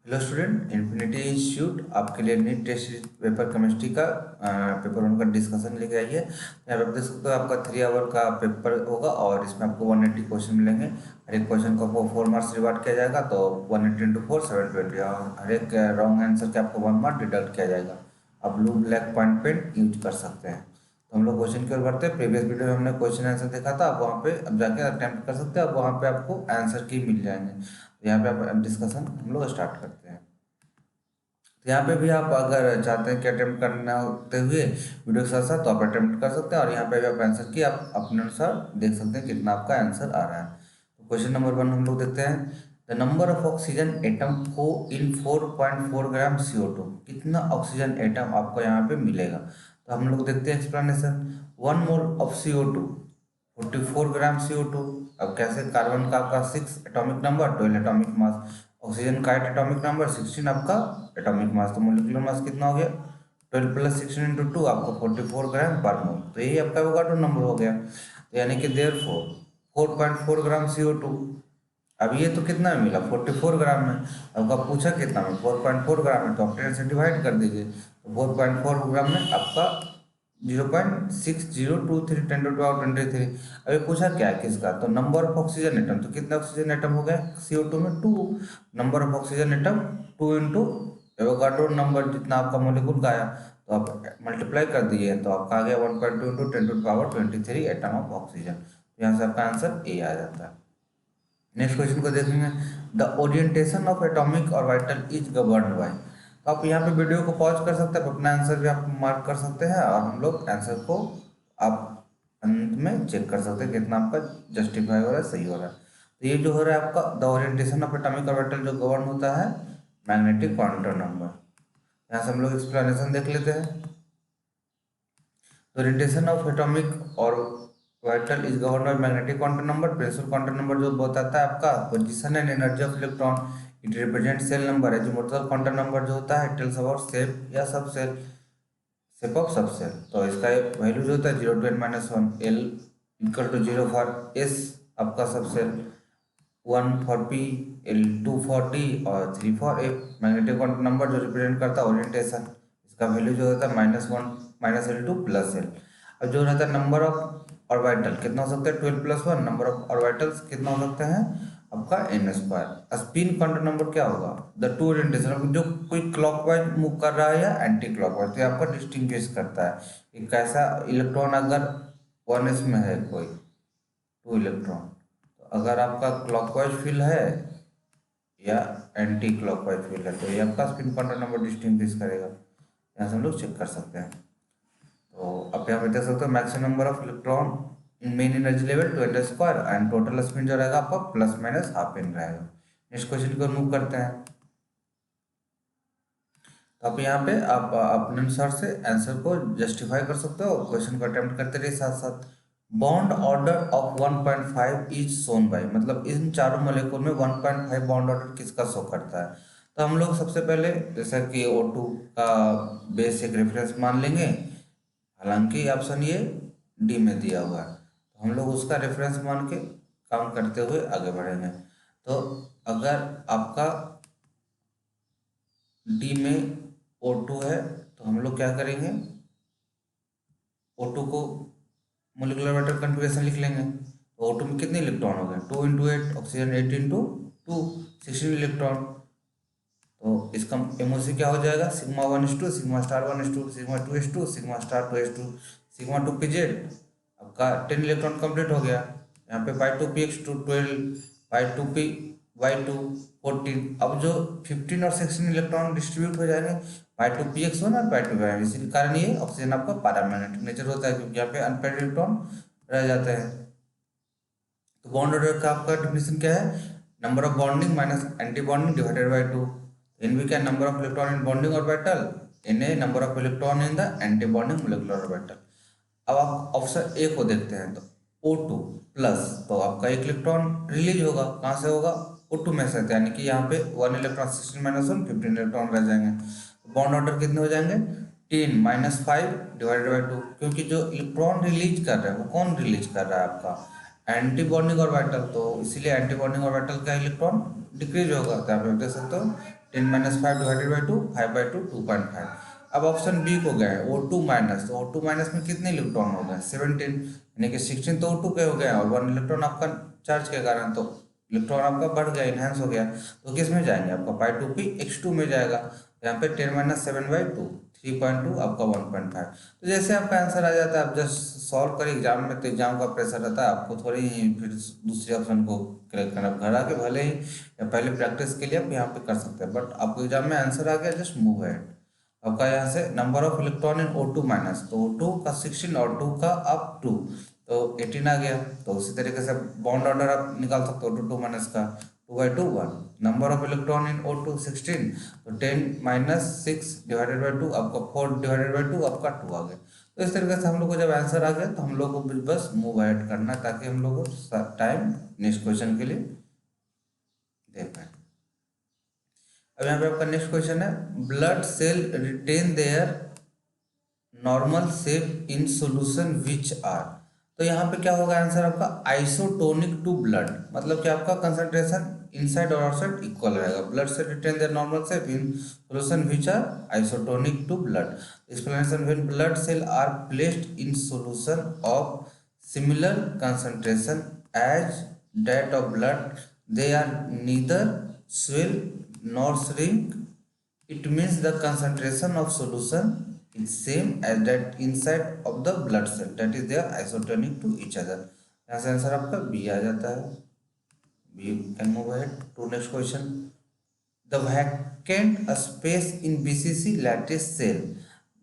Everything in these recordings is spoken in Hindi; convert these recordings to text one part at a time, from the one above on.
हेलो स्टूडेंट, इन्फिनिटी इंस्टीट्यूट आपके लिए नीट टेस्ट पेपर केमिस्ट्री का पेपर 1 का डिस्कशन लेके आई है। यहाँ पे आप देख सकते हो आपका 3 आवर का पेपर होगा और इसमें आपको 180 क्वेश्चन मिलेंगे। हर एक क्वेश्चन को आपको 4 मार्क्स रिवार्ड किया जाएगा, तो 180 इंटू 4 720 और हर एक रॉन्ग आंसर के आपको 1 मार्क डिडक्ट किया जाएगा। आप blue black point pen use कर सकते हैं। तो हम लोग क्वेश्चन की ओर बढ़ते हैं। प्रीवियस वीडियो में हमने क्वेश्चन आंसर देखा था, आप वहाँ पे अब जाके अटेम्प्ट कर सकते हैं। अब वहाँ पे आपको आंसर की मिल जाएंगे। तो यहाँ पे आप डिस्कशन हम लोग स्टार्ट करते हैं। तो यहाँ पे भी आप अगर चाहते हैं कि अटेम्प्ट करना होते हुए वीडियो के साथ साथ, तो आप अटेम्प्ट कर सकते हैं और यहाँ पे भी आप आंसर की आप अपने अनुसार देख सकते हैं कितना आपका आंसर आ रहा है। तो क्वेश्चन नंबर 1 हम लोग देखते हैं। The number of oxygen atom को इन 4.4 ग्राम CO2, कितना ऑक्सीजन एटम आपको यहाँ पे मिलेगा। तो हम लोग देखते हैं explanation. 1 mole of CO2 44 gram CO2। अब कैसे, कार्बन का आपका 6 atomic number 12 atomic mass, oxygen का एटॉमिक नंबर 16 आपका एटॉमिक मास, तो मोलिकुलर मास कितना हो गया 12 प्लस 16 इंटू 2 आपको 44 ग्राम पर मोल। तो यही आपका एवोगाड्रो नंबर हो गया। तो यानी कि देयरफॉर 4.4 ग्राम CO2। अब ये तो कितना में मिला 44 ग्राम में, आपका पूछा कितना में 4.4 ग्राम में, तो आप 10 से डिवाइड कर दीजिए। तो 4.4 ग्राम में आपका 0.6023 10⁻23। अभी पूछा क्या है किसका, तो नंबर ऑफ ऑक्सीजन एटम, तो कितना ऑक्सीजन एटम हो गया CO2 में 2। Number of oxygen atom 2 into Avogadro number जितना आपका मोलिकुल का आया, तो आप मल्टीप्लाई कर दिए तो आपका आ गया 1.2 इंटू 10⁻23 एटम ऑफ ऑक्सीजन। तो यहाँ से आपका आंसर ए आ जाता है। नेक्स्ट क्वेश्चन को देखेंगे। The orientation of atomic orbital is governed bye. तो आप यहाँ पे वीडियो को पॉज कर सकते हैं, अपना आंसर भी आप मार्क कर सकते हैं और हम लोग आंसर को आप अंत में चेक कर सकते हैं कितना आपका जस्टिफाई हो रहा है, सही हो रहा है। तो ये जो हो रहा है आपका द ओरिएंटेशन ऑफ एटॉमिक और वाइटल जो गवर्न होता है मैग्नेटिक क्वांटम नंबर। यहाँ से हम लोग एक्सप्लेनेशन देख लेते हैं। Orientation of atomic orbital is governed by magnetic quantum number. Principal quantum number जो बताता है आपका position and energy of electron, it represent shell number. Azimuthal quantum number जो होता है टेल्स अबाउट शेप या subshell, shape of subshell. तो इसका वैल्यू जो होता है 0 to n-1, L equal to 0 for S आपका subshell, 1 for P, L 2 for T और 3 for F। Magnetic quantum number जो रिप्रेजेंट करता है ओरिएंटेशन, इसका वैल्यू जो होता है -1 -L2 प्लस L। अब जो रहता है नंबर ऑफ ऑर्बिटल कितना हो सकता है 12 + 1, नंबर ऑफ ऑर्बिटल्स कितना हो सकता है आपका n²। स्पिन क्वांटम नंबर क्या होगा, द टू ओरिएंटेशन, जो कोई क्लॉकवाइज मूव कर रहा है या एंटी क्लॉकवाइज, तो ये आपका डिस्टिंग्विश करता है कि कैसा इलेक्ट्रॉन अगर 1s में है कोई 2 इलेक्ट्रॉन, तो अगर आपका क्लॉकवाइज फील्ड है या एंटी क्लॉकवाइज फील्ड है, तो ये आपका स्पिन क्वांटम नंबर डिस्टिंग्विश करेगा। यहाँ से हम लोग चेक कर सकते हैं। तो आप यहाँ पे देख सकते हो maximum number of electron in main energy level 2n² and total spin जो रहेगा आपका ±½ रहेगा। नेक्स्ट क्वेश्चन को मूव करते हैं। तो आप यहाँ पे आप अपने अनुसार से आंसर को जस्टिफाई कर सकते हो, क्वेश्चन को अटेम्प्ट करते रहिए साथ साथ। Bond order of 1.5 is shown by, मतलब इन चारों मोलेकुल में 1.5 बॉन्ड ऑर्डर किसका शो करता है। तो हम लोग सबसे पहले जैसा कि O2 का बेस एक रेफरेंस मान लेंगे, हालांकि ऑप्शन ये डी में दिया हुआ है, तो हम लोग उसका रेफरेंस मान के काम करते हुए आगे बढ़ेंगे। तो अगर आपका डी में O2 है, तो हम लोग क्या करेंगे, O2 को मोलिकुलर वेक्टर कन्फिगरेशन लिख लेंगे। तो O2 में कितने इलेक्ट्रॉन हो गए 2 × 8, ऑक्सीजन 8 × 2 16 इलेक्ट्रॉन। तो इसका MOC क्या हो जाएगा, σ1 σ*1 σ2 σ*2 σ2 आपका 10 इलेक्ट्रॉन कंप्लीट हो गया। यहाँ पे y2px2 12 y2py2 14। अब जो 15 और 16 इलेक्ट्रॉन डिस्ट्रीब्यूट हो जाएंगे y2px1 और y2py1। इसी कारण ये ऑक्सीजन आपका पैरामैग्नेटिक नेचर होता है, क्योंकि यहाँ पे अनपेयर्ड इलेक्ट्रॉन रह जाते हैं। तो बॉन्ड ऑर्डर का आपका डेफिनेशन क्या है, number of bonding minus anti bonding divided by 2। N क्या, number of electron in bonding orbital, Na number of electron in the anti bonding molecular orbital. अब आप ऑप्शन ए को देखते हैं, तो O2 प्लस, तो आपका एक इलेक्ट्रॉन रिलीज होगा, कहाँ से होगा O2 में से, यानी कि यहाँ पे 1 इलेक्ट्रॉन 16 - 1 15 इलेक्ट्रॉन रह जाएंगे। बॉन्ड ऑर्डर कितने हो जाएंगे 10 - 5 डिवाइडेड बाई 2, क्योंकि जो इलेक्ट्रॉन रिलीज कर रहा है वो कौन रिलीज कर रहा है आपका एंटी बॉन्डिंग ऑर्बिटल, तो इसीलिए एंटी बॉन्डिंग ऑर्बिटल का इलेक्ट्रॉन डिक्रीज होगा। तो आप देख सकते हो 10 माइनस 5 डिवाइडेड बाई 2, 5/2, 2.5। अब ऑप्शन बी को गए O2 माइनस, तो O2 माइनस में कितने इलेक्ट्रॉन हो गए 17, यानी कि 16 तो O2 के हो गए और 1 इलेक्ट्रॉन आपका चार्ज के कारण, तो इलेक्ट्रॉन आपका बढ़ गया, इनहेंस हो गया। तो किस में जाएंगे आपका π2p(x2) में जाएगा। यहाँ पे 10 माइनस 7/2, 3.2 आपका 1.5। तो जैसे आपका आंसर आ जाता है, आप जस्ट सॉल्व करें। एग्जाम में तो एग्जाम का प्रेशर रहता है, आपको थोड़ी ही फिर दूसरे ऑप्शन को करेक्ट करना, घर आके भले ही या पहले प्रैक्टिस के लिए आप यहाँ पे कर सकते हैं, बट आपको एग्जाम में आंसर आ गया, जस्ट मूव है। आपका यहाँ से number of electron in O2 minus, तो O2 का 16 और 2 का अब 2, तो 18 आ गया। तो उसी तरीके से बॉन्ड ऑर्डर आप निकाल सकते हो O2 माइनस का, 2/2 1। Number of electron in O2 16, तो 10 माइनस 6 डिवाइडेड बाई 2 आपका 4 डिवाइडेड बाई 2 आपका 2 आ गया। तो इस तरीके से हम लोग को जब आंसर आ गया तो हम लोग को बस मूव ऐड करना है, ताकि हम लोग को टाइम नेक्स्ट क्वेश्चन के लिए दे पाए। अब यहाँ पे आपका नेक्स्ट क्वेश्चन है, blood cell retain their normal shape in solution which are. तो यहाँ पे क्या होगा आंसर आपका आइसोटोनिक टू ब्लड, मतलब कि आपका कंसंट्रेशन इनसाइड और आउटसाइड इक्वल रहेगा। Blood cell retain their normal shape in solution which are isotonic to blood. Explanation, when blood cell are placed in solution of similar concentration as that of blood, they are neither swell nor shrink. It means the concentration of solution is same as that inside of the blood cell, that is they are isotonic to each other। यहाँ से आंसर आपका बी आ जाता है। We can move ahead to next question. The vacant space in BCC lattice cell,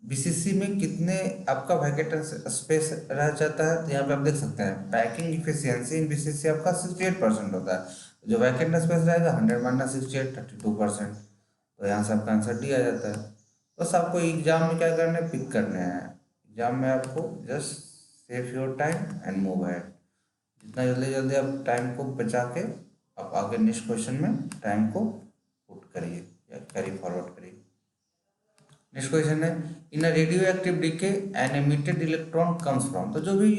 BCC में कितने आपका वैकेंट स्पेस रह जाता है, तो यहाँ पे आप देख सकते हैं पैकिंग इफिशियंसी इन BCC आपका 68% होता है। जो वैकेंट स्पेस रहेगा 100 माइनस 68, 32%। तो यहाँ से आपका आंसर डी आ जाता है। बस आपको एग्जाम में क्या करना है, पिक करने हैं। एग्जाम में आपको just save your time and move ahead. जितना जल्दी जल्दी आप टाइम को बचा के आप आगे नेक्स्ट क्वेश्चन में टाइम को पुट करिए या कैरी फॉरवर्ड करिए। नेक्स्ट क्वेश्चन है, in a radioactive decay an emitted electron comes from. तो जो भी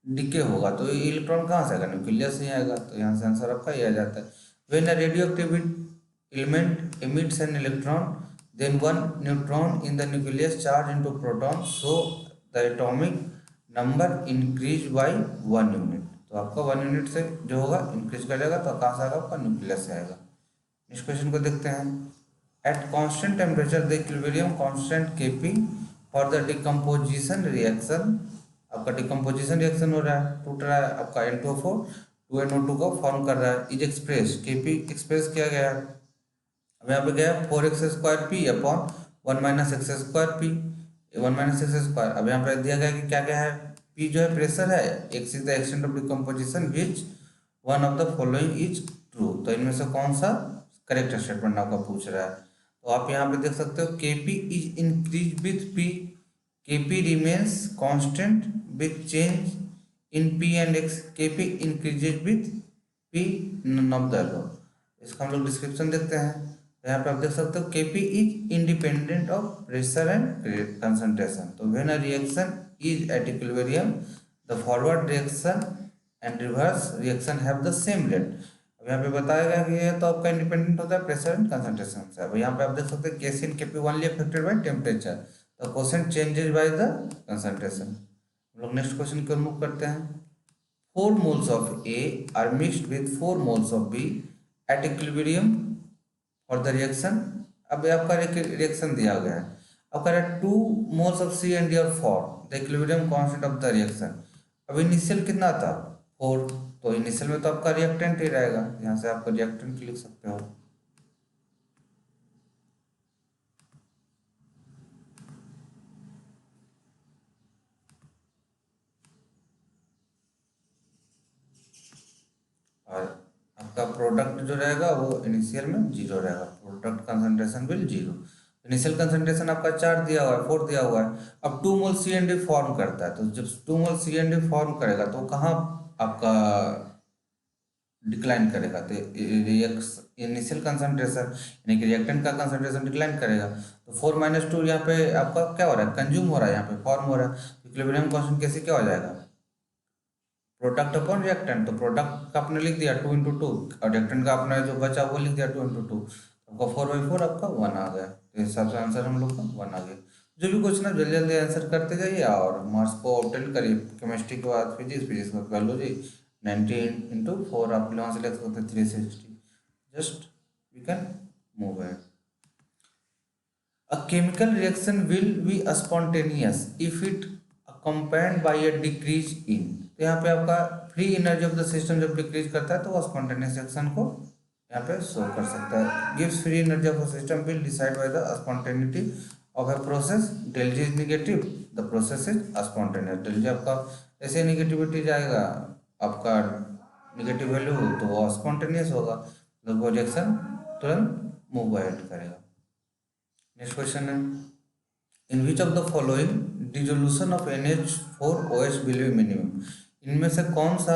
डीके होगा तो ये इलेक्ट्रॉन कहाँ से आएगा, न्यूक्लियस से आएगा। तो यहाँ से आंसर आपका ये आ जाता है। When a radioactive element emits an electron, then one neutron in the nucleus charge into proton, so the atomic number increase by 1 unit. तो आपका 1 यूनिट से जो होगा इंक्रीज कर जाएगा, तो कहाँ से आएगा, आपका न्यूक्लियस से आएगा। नेक्स्ट क्वेश्चन को देखते हैं। At constant temperature the equilibrium constant Kp for the decomposition reaction, आपका डिकम्पोजिशन रिएक्शन हो रहा है, टूट रहा है, आपका N2O4 2NO2 को फॉर्म कर रहा है, इज एक्सप्रेस Kp एक्सप्रेस किया गया है। अब यहाँ पे गया 4x² upon 1 minus x square P, 1 minus x square. अब यहाँ पे दिया गया कि क्या क्या है, P जो है प्रेशर है, x is the extent of decomposition which one of the following is true. तो इनमें से कौन सा करेक्ट स्टेटमेंट आपका पूछ रहा है। तो आप यहाँ पे देख सकते हो Kp is increase with P, Kp remains constant with change in P and x, Kp increases with P none of the above. इसका हम लोग डिस्क्रिप्शन देखते हैं। यहाँ पे आप देख सकते हो Kp is independent of pressure and concentration. तो when a reaction is at equilibrium the forward reaction and reverse reaction have the same rate. अब यहाँ पे बताया गया कि ये तो आपका इंडिपेंडेंट होता है प्रेशर एंड कंसंट्रेशन से। अब यहाँ पे आप देख सकते हैं Kc in Kp only affected by temperature, the quotient changes by the concentration. हम लोग नेक्स्ट क्वेश्चन को मूव करते हैं। 4 moles of A are mixed with 4 moles of B at equilibrium for the reaction। अब आपका रिएक्शन दिया गया है, अब कह रहा है 2 moles of C and D are for the equilibrium constant of the reaction। अब इनिशियल कितना था 4, तो इनिशियल में तो आपका रिएक्टेंट ही रहेगा, यहाँ से आपको रिएक्टेंट लिख सकते हो। और आपका प्रोडक्ट जो रहेगा वो इनिशियल में 0 रहेगा, product concentration will 0। Initial concentration आपका 4 दिया हुआ है, 4 दिया हुआ है। अब 2 मोल C&D फॉर्म करता है, तो जब 2 मोल C&D फॉर्म करेगा तो कहाँ आपका डिक्लाइन करेगा, तो इनिशियल कंसंट्रेशन यानी कि रिएक्टेंट का कंसंट्रेशन डिक्लाइन करेगा। तो 4 माइनस 2 यहाँ पे आपका क्या हो रहा है, कंज्यूम हो रहा है, यहाँ पे फॉर्म हो रहा है। इक्विलिब्रियम कांस्टेंट कैसे क्या हो जाएगा, प्रोडक्ट अपॉन रिएक्टेंट। तो प्रोडक्ट का आपने लिख दिया 2 × 2 और रिएक्टेंट का आपने जो बचा वो लिख दिया 2 × 2। आपका 4/4 आपका 1 आ गया, तो इस हिसाब से आंसर हम लोग का 1 आ गया। जो भी क्वेश्चन है जल्दी जल्दी आंसर करते जाइए और मार्क्स को ऑब्टेन करिए। केमिस्ट्री के बाद फिजिक्स, फिजिक्स का कर लो जी 90 × 4, आप वहाँ से ले सकते हैं 360। Just we can move it. A chemical reaction will be spontaneous if it accompanied by a decrease in। तो यहाँ पे आपका free energy of the system जब डिक्रीज करता है तो वो स्पॉन्टेनियस रिएक्शन को यहाँ पे शो कर सकता है। गिव्स free energy of a system will decide by the spontaneity of a process. Del G is negative, the process is spontaneous. Del G आपका ऐसे निगेटिविटी जाएगा आपका निगेटिव वैल्यू, तो वो स्पॉन्टेनियस होगा, तो वो रिएक्शन तुरंत मूव अहेड करेगा। नेक्स्ट क्वेश्चन है, in which of the following dissolution of NH4OH will be minimum. इनमें से कौन सा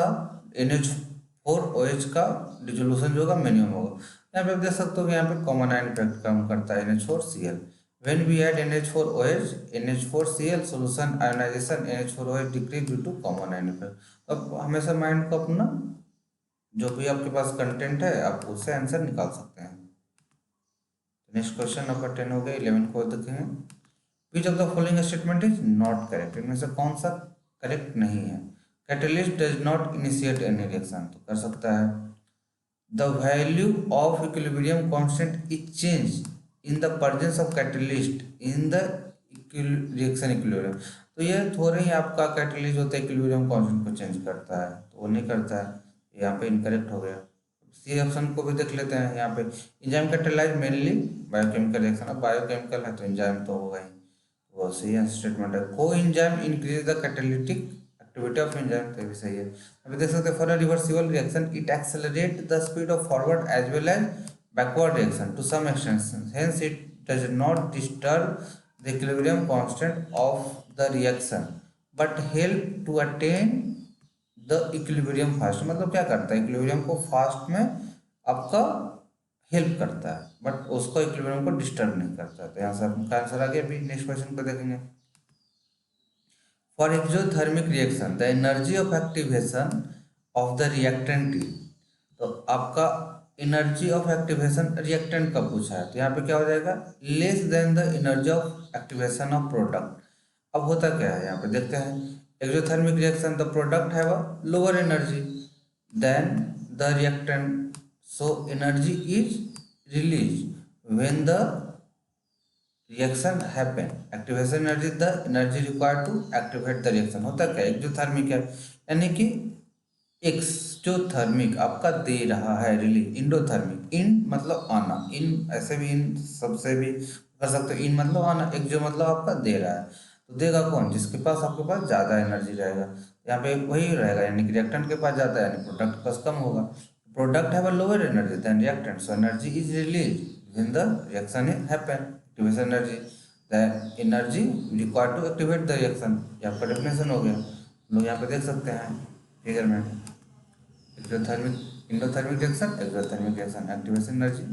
NH4OH का डिसोल्यूशन जो होगा मिनिमम होगा। यहाँ पे आप देख सकते हो कि यहाँ पे कॉमन आयन इफेक्ट कम करता है NH4Cl। When we add NH4OH NH4Cl solution ionization NH4OH decrease due to common ion effect. अब हमेशा माइंड को अपना जो भी आपके पास कंटेंट है आप उससे आंसर निकाल सकते हैं। नेक्स्ट क्वेश्चन नंबर 10 हो गया। 11 को देखेंगे, which of the following statement is not correct. इनमें से कौन सा करेक्ट नहीं है। Catalyst does not initiate any reaction, तो कर सकता है। The value of equilibrium constant is change in the presence of catalyst in the reaction equilibrium. तो ये थोड़े ही आपका कैटलिस्ट होता है इक्विलिब्रियम कांस्टेंट को चेंज करता है, तो वो नहीं करता है, यहाँ पे इनकरेक्ट हो गया। सी ऑप्शन को भी देख लेते हैं। यहाँ पे enzyme catalyse mainly biochemical reaction, अब बायोकेमिकल है तो एंजाइम तो होगा ही, वो सही स्टेटमेंट है। Coenzyme increase the catalytic activity of enzyme, तो भी सही है। अभी देख सकते हैं for a reversible reaction it accelerate the speed of forward as well as backward reaction to some extent, hence it does not disturb the equilibrium constant of the reaction but help to attain the equilibrium fast. मतलब क्या करता है, इक्विलिब्रियम को फास्ट में आपका हेल्प करता है बट उसको इक्विलिब्रियम को डिस्टर्ब नहीं करता है। तो यहाँ से आपका आंसर आ गया। अभी नेक्स्ट क्वेश्चन को देखेंगे। For exothermic reaction the energy of activation of the reactant is. तो आपका एनर्जी ऑफ एक्टिवेशन रिएक्टेंट का पूछा है, तो यहाँ पे क्या हो जाएगा, less than the energy of activation of product. अब होता क्या है यहाँ पे देखते हैं। Exothermic reaction the product have a lower energy than the reactant, so energy is release when the reaction happen. Activation energy the energy required to activate the reaction. होता क्या है, एक्सोथर्मिक है यानी कि एक्सोथर्मिक आपका दे रहा है रिलीज। इंडोथर्मिक इन मतलब आना, इन ऐसे भी इन सबसे भी कर सकते हो। इन मतलब आना, एक जो मतलब आपका दे रहा है, तो देगा कौन, जिसके पास आपके पास ज़्यादा एनर्जी रहेगा। यहाँ पे वही रहेगा यानी कि रिएक्टेंट के पास ज़्यादा यानी प्रोडक्ट के पास कम होगा। Product have a lower energy than reactant, so energy is release when the reaction is happen. Activation energy the energy required to activate the reaction, ये आपका डेफिनेशन हो गया। हम लोग यहाँ पे देख सकते हैं फिगर में। Exothermic endothermic reaction, exothermic reaction, activation energy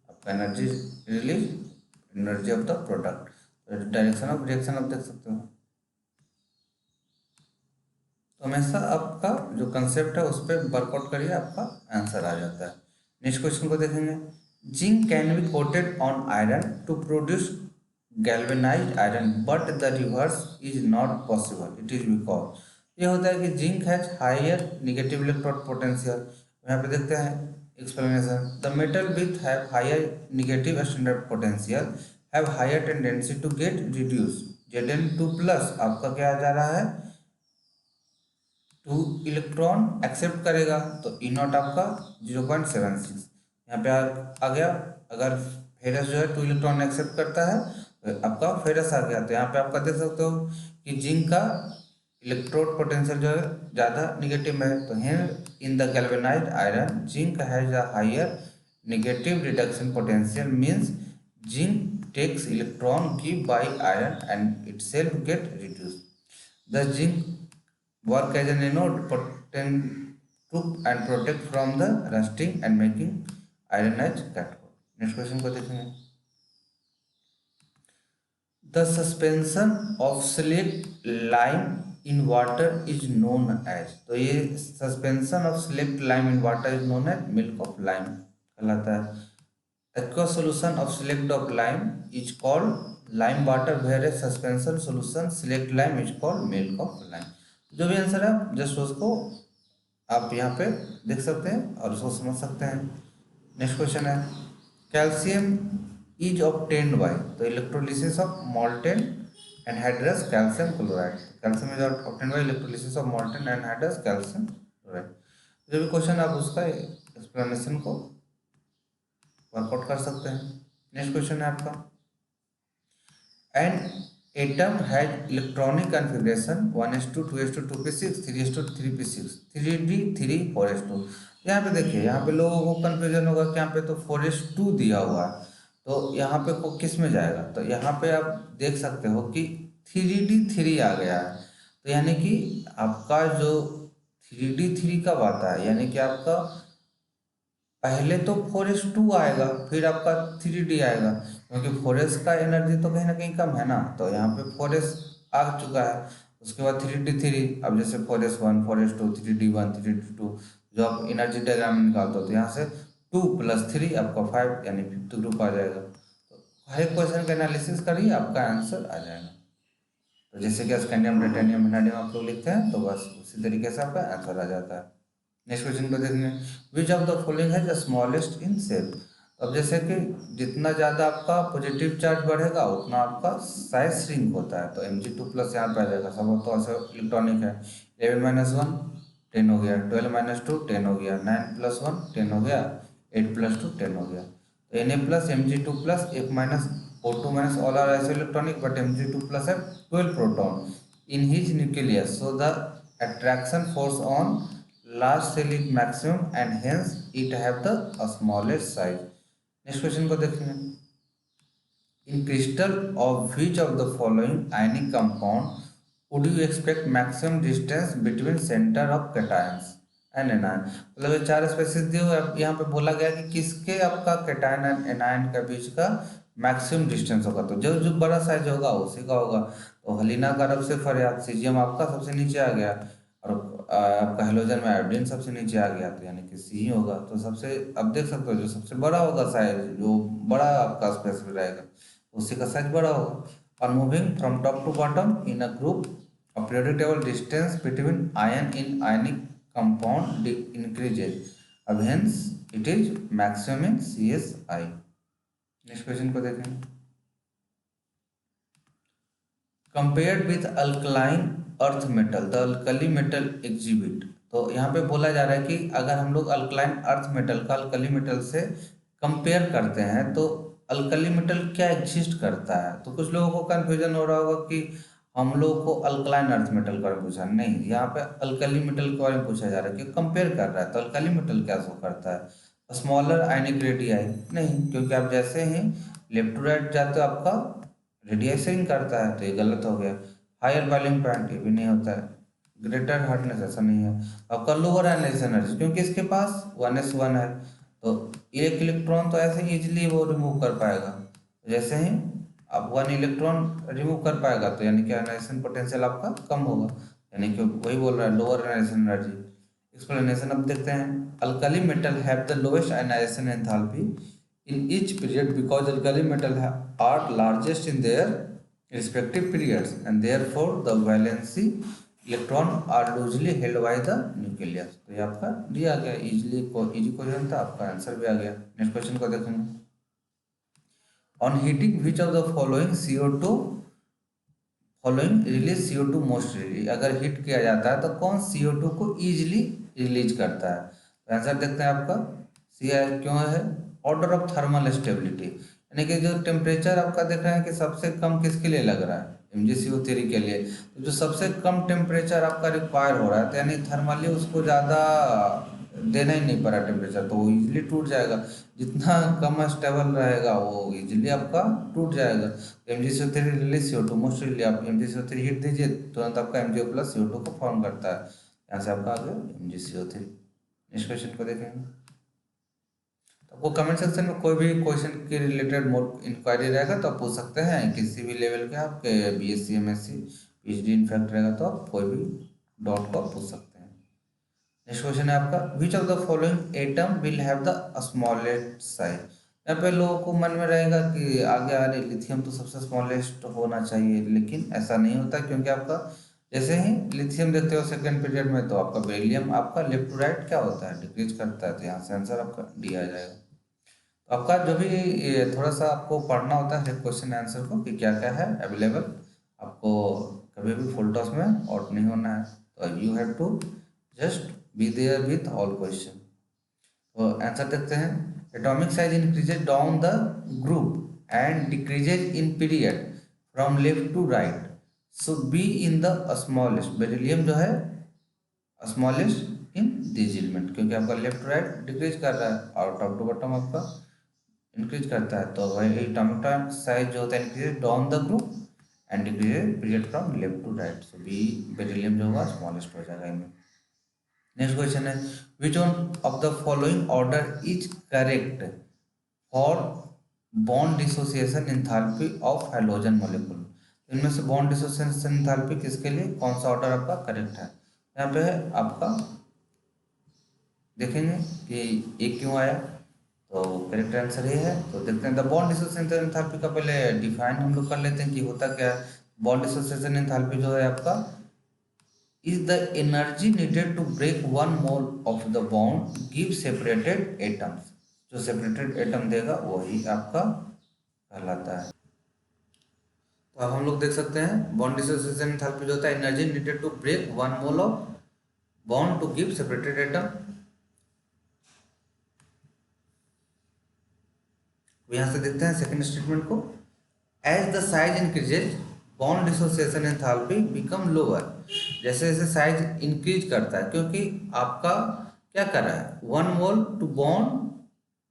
आपका energy release, energy of the product, direction of reaction आप देख सकते हो। तो हमेशा आपका जो कंसेप्ट है उस पर वर्कआउट करिए, आपका आंसर आ जाता है। नेक्स्ट क्वेश्चन को देखेंगे। Zinc can be coated on iron to produce galvanized iron but the reverse is not possible, it is because. ये होता है कि zinc has higher negative electrode potential. यहाँ पे देखते हैं explanation. The metal with have higher negative standard potential have higher tendency to get reduce. Zn2+ आपका क्या जा रहा है, 2 इलेक्ट्रॉन एक्सेप्ट करेगा, तो ई नॉट आपका 0.76 यहाँ पे आ गया। अगर फेरस जो है 2 इलेक्ट्रॉन एक्सेप्ट करता है तो आपका फेरस आ गया। तो यहाँ पे आपका देख सकते हो कि जिंक का इलेक्ट्रोड पोटेंशियल जो है ज़्यादा निगेटिव है, तो hence in the galvanized iron zinc has a higher negative reduction potential, means zinc takes electron give by iron and itself get reduced. The zinc work as an anode to and protect from the rusting and making iron as cathode. Next question को देखेंगे। The suspension of select lime in water is known as। तो ये suspension of select lime in water is known as milk of lime कहलाता है। aqueous solution of select of lime is called lime water, whereas suspension solution select lime is called milk of lime। जो भी आंसर है जस्ट उसको आप यहाँ पे देख सकते हैं और उसको समझ सकते हैं। नेक्स्ट क्वेश्चन है कैल्शियम इज ऑब्टेन्ड बाय, तो electrolysis of molten anhydrous calcium chloride. Calcium is obtained by electrolysis of molten anhydrous calcium chloride. जो भी क्वेश्चन आप उसका एक्सप्लेनेशन को वर्कआउट कर सकते हैं। नेक्स्ट क्वेश्चन है आपका an atom has electronic configuration 1:2 2:2 2p6 3:3 3p6 3d 3 4:2। यहाँ पे देखिए यहाँ पे लोगों को कन्फ्यूजन होगा कि यहाँ पे तो 4:2 दिया हुआ है, तो यहाँ पे को किस में जाएगा, तो यहाँ पे आप देख सकते हो कि 3d3 आ गया है। तो यानी कि आपका जो 3d3 कब आता है, यानी कि आपका पहले तो 4:2 आएगा फिर आपका 3d आएगा, क्योंकि 4s का एनर्जी तो कहीं ना कहीं कम है ना, तो यहाँ पे 4s आ चुका है। उसके बाद 3d3, अब जैसे 4s1 4s2 3d1 3d2 जो आप एनर्जी डायग्राम में निकालते हो, तो यहाँ से 2 + 3 आपका 5 यानी 5th ग्रुप आ जाएगा। तो हर एक क्वेश्चन का एनालिसिस करिए आपका आंसर आ जाएगा। तो जैसे कि स्कैंडियम टाइटेनियम वेनेडियम आप लोग लिखते हैं तो बस उसी तरीके से आपका आंसर आ जाता है। नेक्स्ट क्वेश्चन को देखेंगे विच ऑफ द फॉलोइंग है द स्मॉलेस्ट इन सेल। अब जैसे कि जितना ज़्यादा आपका पॉजिटिव चार्ज बढ़ेगा उतना आपका साइज श्रिंक होता है, तो Mg2+ यहाँ पे आ जाएगा। सब तो ऐसे इलेक्ट्रॉनिक है 11 - 1 10 हो गया, 12 - 2 10 हो गया, 9 + 1 10 हो गया, 8 + 2 10 हो गया। तो Na+ Mg2+, 1 - O2- all are isoelectronic but Mg2+ have 12 proton in his nucleus, so the attraction force on large cell is maximum and hence it have the smallest size। Next question को देखेंगे in crystal of which of the following ionic compound would you expect maximum distance between centre of cations and anion. मतलब ये 4 स्पेसिस दिए हुए यहाँ पे बोला गया कि किसके आपका कैटायन एंड एनायन के बीच का मैक्सिमम डिस्टेंस होगा, तो जो जो बड़ा साइज होगा उसी का होगा। तो हलीना का रब से फरियाद सीजियम आपका सबसे नीचे आ गया और आपका हेलोजन में आयोडीन सबसे नीचे आ गया, तो यानी कि सी ही होगा। तो सबसे अब देख सकते हो जो सबसे बड़ा होगा साइज, जो बड़ा आपका स्पेस में रहेगा उसी का साइज बड़ा होगा। और moving from top to bottom in a group of periodic table distance between ion in ionic compound increases, अब hence it is maximum in CSI। Next question को देखें compared with alkaline earth metal the alkali metal exhibit. तो यहाँ पे बोला जा रहा है कि अगर हम लोग अल्कलाइन अर्थ मेटल का अल्कली मेटल से कंपेयर करते हैं तो अल्कली मेटल क्या एग्जिस्ट करता है। तो कुछ लोगों को कंफ्यूजन हो रहा होगा कि हम लोग को अल्कलाइन अर्थ मेटल के बारे में पूछा, नहीं यहाँ पे अल्कली मेटल के बारे में पूछा जा रहा है कि कंपेयर कर रहा है तो अल्कली मेटल क्या शो करता है। स्मॉलर आयनिक रेडियाई नहीं, क्योंकि आप जैसे ही लेफ्ट टू राइट जाते हो आपका रेडिएशन करता है, तो ये गलत हो गया। हायर बॉइलिंग पॉइंट ये भी नहीं होता है। ग्रेटर हार्डनेस ऐसा नहीं है। आपका लोअर आयनाइजेशन एनर्जी क्योंकि इसके पास 1s1 है, तो एक इलेक्ट्रॉन तो ऐसे ही इजिली वो रिमूव कर पाएगा। जैसे ही आप 1 इलेक्ट्रॉन रिमूव कर पाएगा तो यानी कि आयनाइजेशन पोटेंशियल आपका कम होगा, यानी कि वही बोल रहा है लोअर आयनाइजेशन एनर्जी। एक्सप्लेनेशन अब देखते हैं alkali metal have the lowest ionization enthalpy in each period because alkali metal are largest in their respective periods and therefore the valency electron are loosely held by the nucleus। तो ये आपका दिया गया इजी क्वेश्चन था, आपका आंसर भी आ गया। नेक्स्ट क्वेश्चन को देखेंगे on heating which of the following CO2 following release CO2 most release. अगर हीट किया जाता है तो कौन CO2 को इजिली रिलीज करता है। तो आंसर देखते हैं आपका सी क्यों है ऑर्डर ऑफ थर्मल स्टेबिलिटी, यानी कि जो टेम्परेचर आपका देख रहे हैं कि सबसे कम किसके लिए लग रहा है MgCO3 के लिए, तो जो सबसे कम टेम्परेचर आपका रिक्वायर हो रहा है तो यानी थर्मली उसको ज़्यादा देना ही नहीं पड़ा टेम्परेचर, तो वो इजीली टूट जाएगा। जितना कम स्टेबल रहेगा वो इजीली आपका टूट जाएगा। MgCO3 release CO2 most release, आप MgCO3 हीट दीजिए तुरंत आपका MgO+ CO2 को फॉर्म करता है। यहाँ से आपका आ गया MgCO3। नेक्स्ट क्वेश्चन को देखेंगे आपको कमेंट सेक्शन में कोई भी क्वेश्चन के रिलेटेड मोर इंक्वायरी रहेगा तो आप पूछ सकते हैं, किसी भी लेवल के आपके BSc MSc PhD इनफैक्ट रहेगा तो आप कोई भी डॉट को पूछ सकते हैं। नेक्स्ट क्वेश्चन है आपका विच of the following atom will have the smallest size. यहाँ पे लोगों को मन में रहेगा कि आगे अरे लिथियम तो सबसे स्मॉलेस्ट होना चाहिए, लेकिन ऐसा नहीं होता, क्योंकि आपका जैसे ही लिथियम देखते हो सेकंड पीरियड में, तो आपका बेरिलियम आपका लेफ्ट टू राइट क्या होता है, डिक्रीज करता है। तो यहाँ से आंसर आपका डी आ जाएगा। तो आपका जो भी ये थोड़ा सा आपको पढ़ना होता है क्वेश्चन आंसर को कि क्या क्या है अवेलेबल, आपको कभी भी फुल टॉस में आउट नहीं होना है। तो you have to just be there with all question. तो आंसर देखते हैं। Atomic size increases down the group and decreases in period from left to right, so Be in the smallest. Beryllium जो है स्मॉलेस्ट इन दिस एलिमेंट, क्योंकि आपका लेफ्ट टू राइट डिक्रीज कर रहा है और टॉप टू बॉटम आपका इंक्रीज करता है। तो वही एटॉमिक साइज जो होता है increase down the group and decrease period from left to right, so Be beryllium जो होगा स्मॉलेस्ट हो जाएगा इनमें। नेक्स्ट क्वेश्चन है, which one of the following order is correct for bond dissociation enthalpy of halogen molecule. इनमें से बॉन्ड डिसोसिएशन एंथैल्पी किसके लिए कौन सा ऑर्डर आपका करेक्ट है। यहाँ पे है आपका देखेंगे कि ये क्यों आया, तो करेक्ट आंसर ये है। तो देखते हैं द बॉन्ड डिसोसिएशन एंथैल्पी का पहले डिफाइन हम लोग कर लेते हैं कि होता क्या है। बॉन्ड डिसोसिएशन एंथैल्पी जो है आपका is the energy needed to break one mole of the bond give separated atoms। जो separated atom देगा वही आपका कहलाता है। तो अब हम लोग देख सकते हैं बॉन्ड डिसोसिएशन एंथैल्पी जो होता है energy needed to break one mole of bond to give separated atom. यहाँ से देखते हैं सेकंड स्टेटमेंट को, as the size increases bond dissociation enthalpy become lower. जैसे जैसे साइज इंक्रीज करता है, क्योंकि आपका क्या कर रहा है one mole to bond,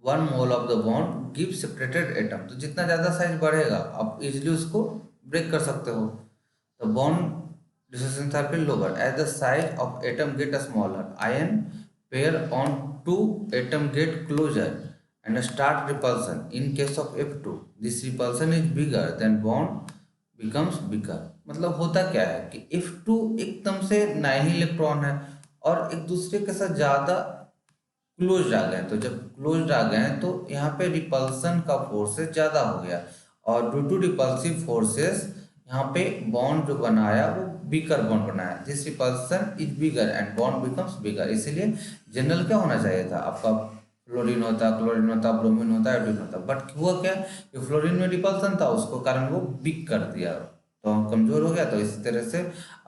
one mole of the bond give separated atom. तो जितना ज़्यादा साइज बढ़ेगा आप इजिली उसको ब्रेक कर सकते हो। तो bond dissociation enthalpy lower as the size of atom get smaller, ion pair on two atom get closer and start repulsion. In case of F2 this repulsion is bigger then bond becomes bigger। मतलब होता क्या है कि F2 एकदम से 9 इलेक्ट्रॉन है और एक दूसरे के साथ ज़्यादा क्लोज आ गए, तो जब क्लोज आ गए तो यहाँ पे रिपल्सन का फोर्सेस ज़्यादा हो गया और ड्यू टू रिपल्सिव फोर्सेस यहाँ पे बॉन्ड जो बनाया वो बिगर बॉन्ड बनाया, this repulsion is bigger and bond becomes bigger. इसीलिए जनरल क्या होना चाहिए था आपका फ्लोरीन होता, क्लोरीन होता, ब्रोमीन होता, आयोडीन होता, बट हुआ क्या कि फ्लोरीन में रिपल्सन था उसको कारण वो बिक कर दिया तो कमजोर हो गया। तो इसी तरह से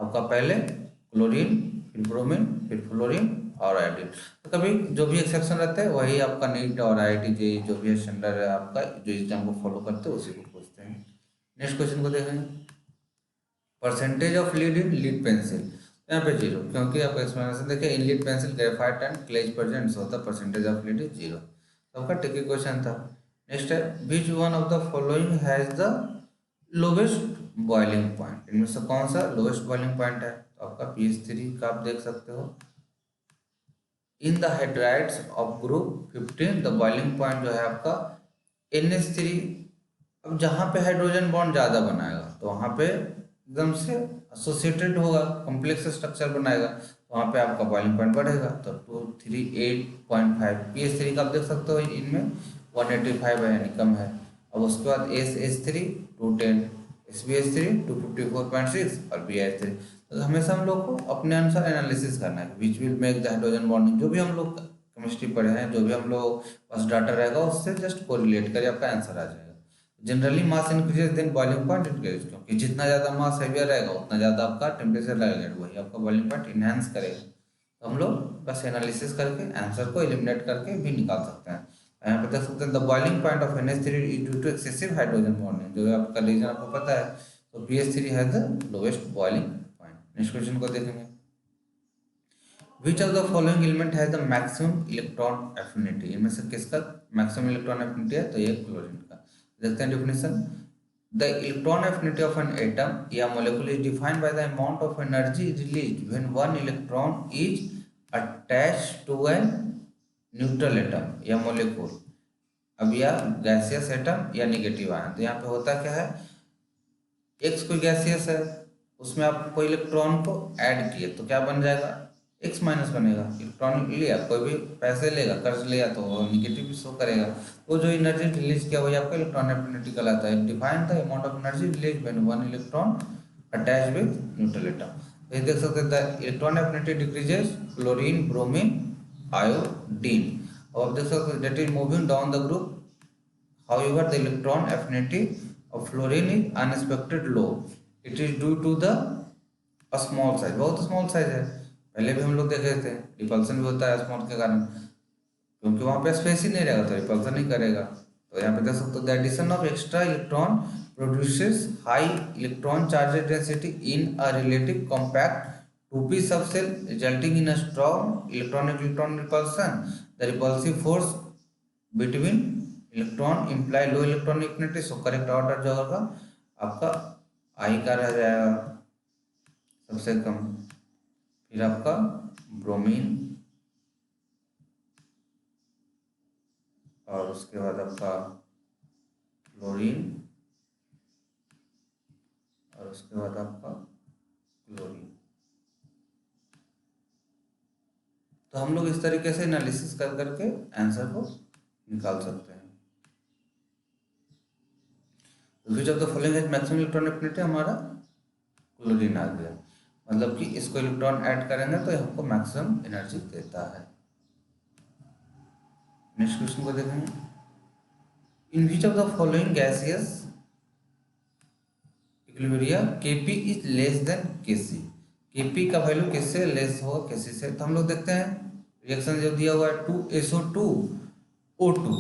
आपका पहले क्लोरीन फिर ब्रोमीन फिर फ्लोरीन और आयोडीन। तो कभी जो भी एक्सेप्शन रहते हैं वही आपका नीट और IIT जो भी स्टैंडर्ड है आपका जो एग्जाम को फॉलो करते हैं उसी को पूछते हैं। नेक्स्ट क्वेश्चन को देखेंगे, percentage of lead in lead pencil. यहाँ पे 0, क्योंकि आपका एक्सप्लेनेशन देखिए in lead pencil graphite and clays present होता है, परसेंटेज ऑफ लीड इज 0। तो आपका टिकी क्वेश्चन था। नेक्स्ट है which one of the following has the lowest boiling point. इनमें से कौन सा लोवेस्ट बॉइलिंग पॉइंट है, तो आपका pH3 का आप देख सकते हो। In the hydrides of group 15 the boiling point जो है आपका NH3। अब जहाँ पे हाइड्रोजन बॉन्ड ज़्यादा बनाएगा तो वहाँ पे एकदम से एसोसिएटेड होगा, कॉम्प्लेक्स स्ट्रक्चर बनाएगा, तो वहाँ पे आपका बॉइलिंग पॉइंट बढ़ेगा। तो 238.5 pH3 का आप देख सकते हो इनमें 185 है यानी कम है। अब उसके बाद SH3 210, SBH3 254.6 और BH3। तो हमेशा हम लोग को अपने अनुसार एनालिसिस करना है which will make the hydrogen bonding. जो भी हम लोग केमिस्ट्री पढ़े हैं, जो भी हम लोग पास डाटा रहेगा उससे जस्ट कोरिलेट करिए आपका आंसर आ जाएगा। Generally mass increases then boiling point increase, क्योंकि जितना ज़्यादा मास हैवियर रहेगा उतना ज़्यादा आपका टेम्परेचर लगेगा, वही आपका बॉइलिंग पॉइंट इनहेंस करेगा। तो हम लोग बस एनालिसिस करके आंसर को एलिमिनेट करके भी निकाल सकते हैं। यहाँ पे देख सकते हैं the boiling point of NH3 is due to excessive hydrogen bonding. जो आपका रीजन आपको पता है, तो pH3 has the lowest boiling point. Next question को देखेंगे, which of the following element has the maximum electron affinity. इनमें से किसका मैक्सिमम इलेक्ट्रॉन एफिनिटी है, तो ये क्लोरीन का। देखते हैं definition, the electron affinity of an atom या molecule is defined by the amount of energy released when one electron is attached to an neutral atom या मॉलिक्यूल। अब या गैसियस एटम या नेगेटिव आयन। तो यहाँ पे होता क्या है, एक्स कोई गैसियस है उसमें आप कोई इलेक्ट्रॉन को ऐड किए तो क्या बन जाएगा एक्स माइनस बनेगा। इलेक्ट्रॉन लिया, कोई भी पैसे लेगा, कर्ज लिया तो वो निगेटिव शो करेगा। वो जो एनर्जी रिलीज किया वही आपका इलेक्ट्रॉन एफिनिटी कहलाता है। Define the amount of energy release when one electron attach with neutral atom. तो ये देख सकते हैं the electron affinity decreases chlorine, bromine, iodine. और आप देख सकते हैं that is moving down the group, however the electron affinity of fluorine is unexpected low. It is due to the small size, बहुत स्मॉल साइज है। पहले भी हम लोग देखे थे रिपल्सन भी होता है स्मॉल के कारण, क्योंकि वहाँ पे स्पेस ही नहीं रहेगा तो रिपल्सन नहीं करेगा। तो यहाँ पे देख सकते हो the addition of extra electron produces high electron charge density in a relative compact 2p subshell resulting in a strong electronic electron repulsion. The repulsive force between electron imply low electronic affinity. So correct order जो होगा आपका आई का रह जाएगा सबसे कम, फिर आपका ब्रोमीन, और उसके बाद आपका क्लोरीन, और उसके बाद आपका क्लोरीन। तो हम लोग इस तरीके से एनालिसिस कर करके आंसर को निकाल सकते हैं। विच of the following has maximum electron affinity, हमारा क्लोरीन आ गया, मतलब कि इसको इलेक्ट्रॉन ऐड करेंगे तो हमको मैक्सिमम एनर्जी देता है। नेक्स्ट क्वेश्चन को देखेंगे, in which of the following gaseous equilibrium Kp is less than Kc। Kp का वैल्यू किससे लेस होगा, Kc से। तो हम लोग देखते हैं रिएक्शन जो दिया हुआ है 2SO2O2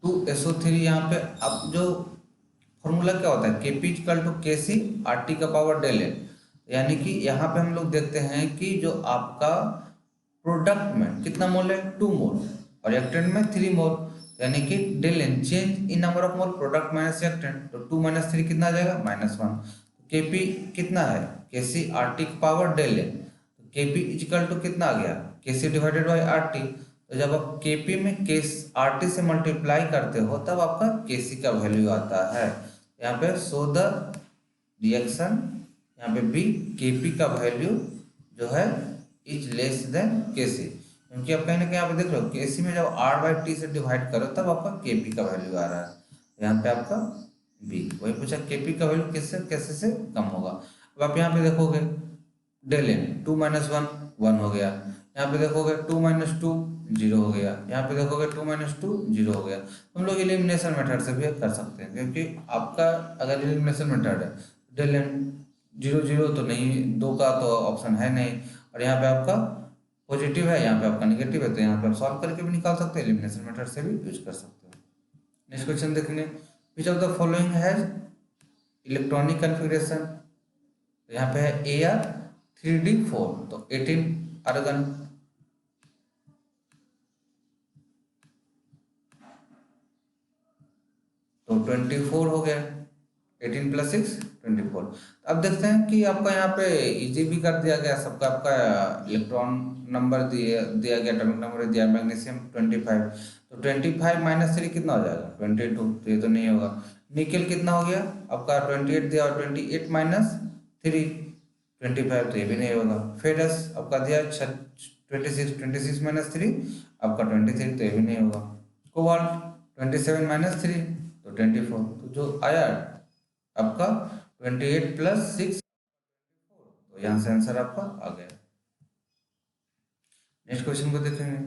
2SO3, यहाँ पे अब जो फॉर्मूला क्या होता है Kp equal to Kc RT का पावर डेल एन। यानी कि यहाँ पे हम लोग देखते हैं कि जो आपका प्रोडक्ट में कितना मोल है 2 मोल और रिएक्टेंट में 3 मोल, यानी कि del N change in number of mole product minus reactant, तो 2 - 3 कितना आ जाएगा -1। Kp कितना है Kc RT का पावर डेल एन, तो Kp इक्वल टू कितना आ गया Kc डिवाइडेड बाई RT। तो जब आप Kp में RT से मल्टीप्लाई करते हो तब आपका Kc का वैल्यू आता है। यहाँ पे सो द रिएक्शन, यहाँ पे भी Kp का वैल्यू जो है इज लेस देन Kc, क्योंकि आप कहीं ना कहीं यहाँ पे देख लो Kc में जब R/T से डिवाइड करो तब आपका Kp का वैल्यू आ रहा है। यहाँ पे आपका बी वही पूछा Kp का वैल्यू किससे कैसे से कम होगा। अब आप यहाँ पे देखोगे डेल एन 2 - 1 1 हो गया, यहाँ पे देखोगे 2 - 2 0 हो गया, यहाँ पे देखोगे 2 - 2 0 हो गया। हम लोग एलिमिनेशन मेथड से भी कर सकते हैं, क्योंकि आपका अगर एलिमिनेशन मेथड है डेल एन 0 0 तो नहीं, 2 का तो ऑप्शन है नहीं, और यहाँ पे आपका पॉजिटिव है, यहाँ पे आपका नेगेटिव है, तो यहाँ पे आप सॉल्व करके भी निकाल सकते हैं, एलिमिनेशन मेथड से भी यूज कर सकते हैं। नेक्स्ट क्वेश्चन देखेंगे, which of the following has electronic configuration. तो यहाँ पे है Ar3D4, तो 18 आर्गन, तो 24 हो गया, 18 + 6 24। अब देखते हैं कि आपका यहाँ पे इजी भी कर दिया गया सबका, आपका इलेक्ट्रॉन नंबर दिया गया, एटॉमिक नंबर दिया, मैग्नीशियम 25, तो 25 - 3 कितना हो जाएगा 22, तो ये तो नहीं होगा। निकेल कितना हो गया आपका 28 दिया, और 28 - 3 25, तो ये भी नहीं होगा। फेरस आपका दिया 26 26 - 3 आपका 23, तो ये भी नहीं होगा। कोबाल्ट 27 - 3 तो 24, तो जो आया आपका 28 + 6, तो यहाँ से आंसर आपका आ गया। नेक्स्ट क्वेश्चन को देखेंगे,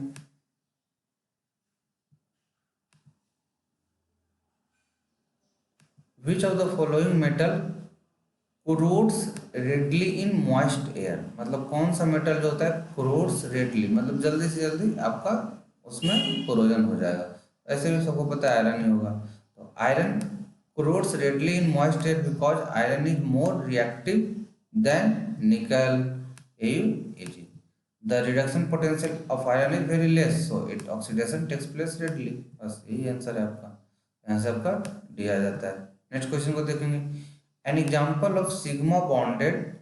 which of the following metal corrodes readily in moist air. मतलब कौन सा मेटल जो होता है कोरोड्स रेडली, मतलब जल्दी से जल्दी आपका उसमें कोरोजन हो जाएगा। ऐसे भी सबको पता है आयरन ही होगा। तो iron corrodes readily in moist air because iron is more reactive than nickel, AuAg. The reduction potential of iron is very less, so its oxidation takes place readily. बस यही आंसर है आपका, यहाँ से आपका डी आ जाता है। नेक्स्ट क्वेश्चन को देखेंगे, an example of sigma bonded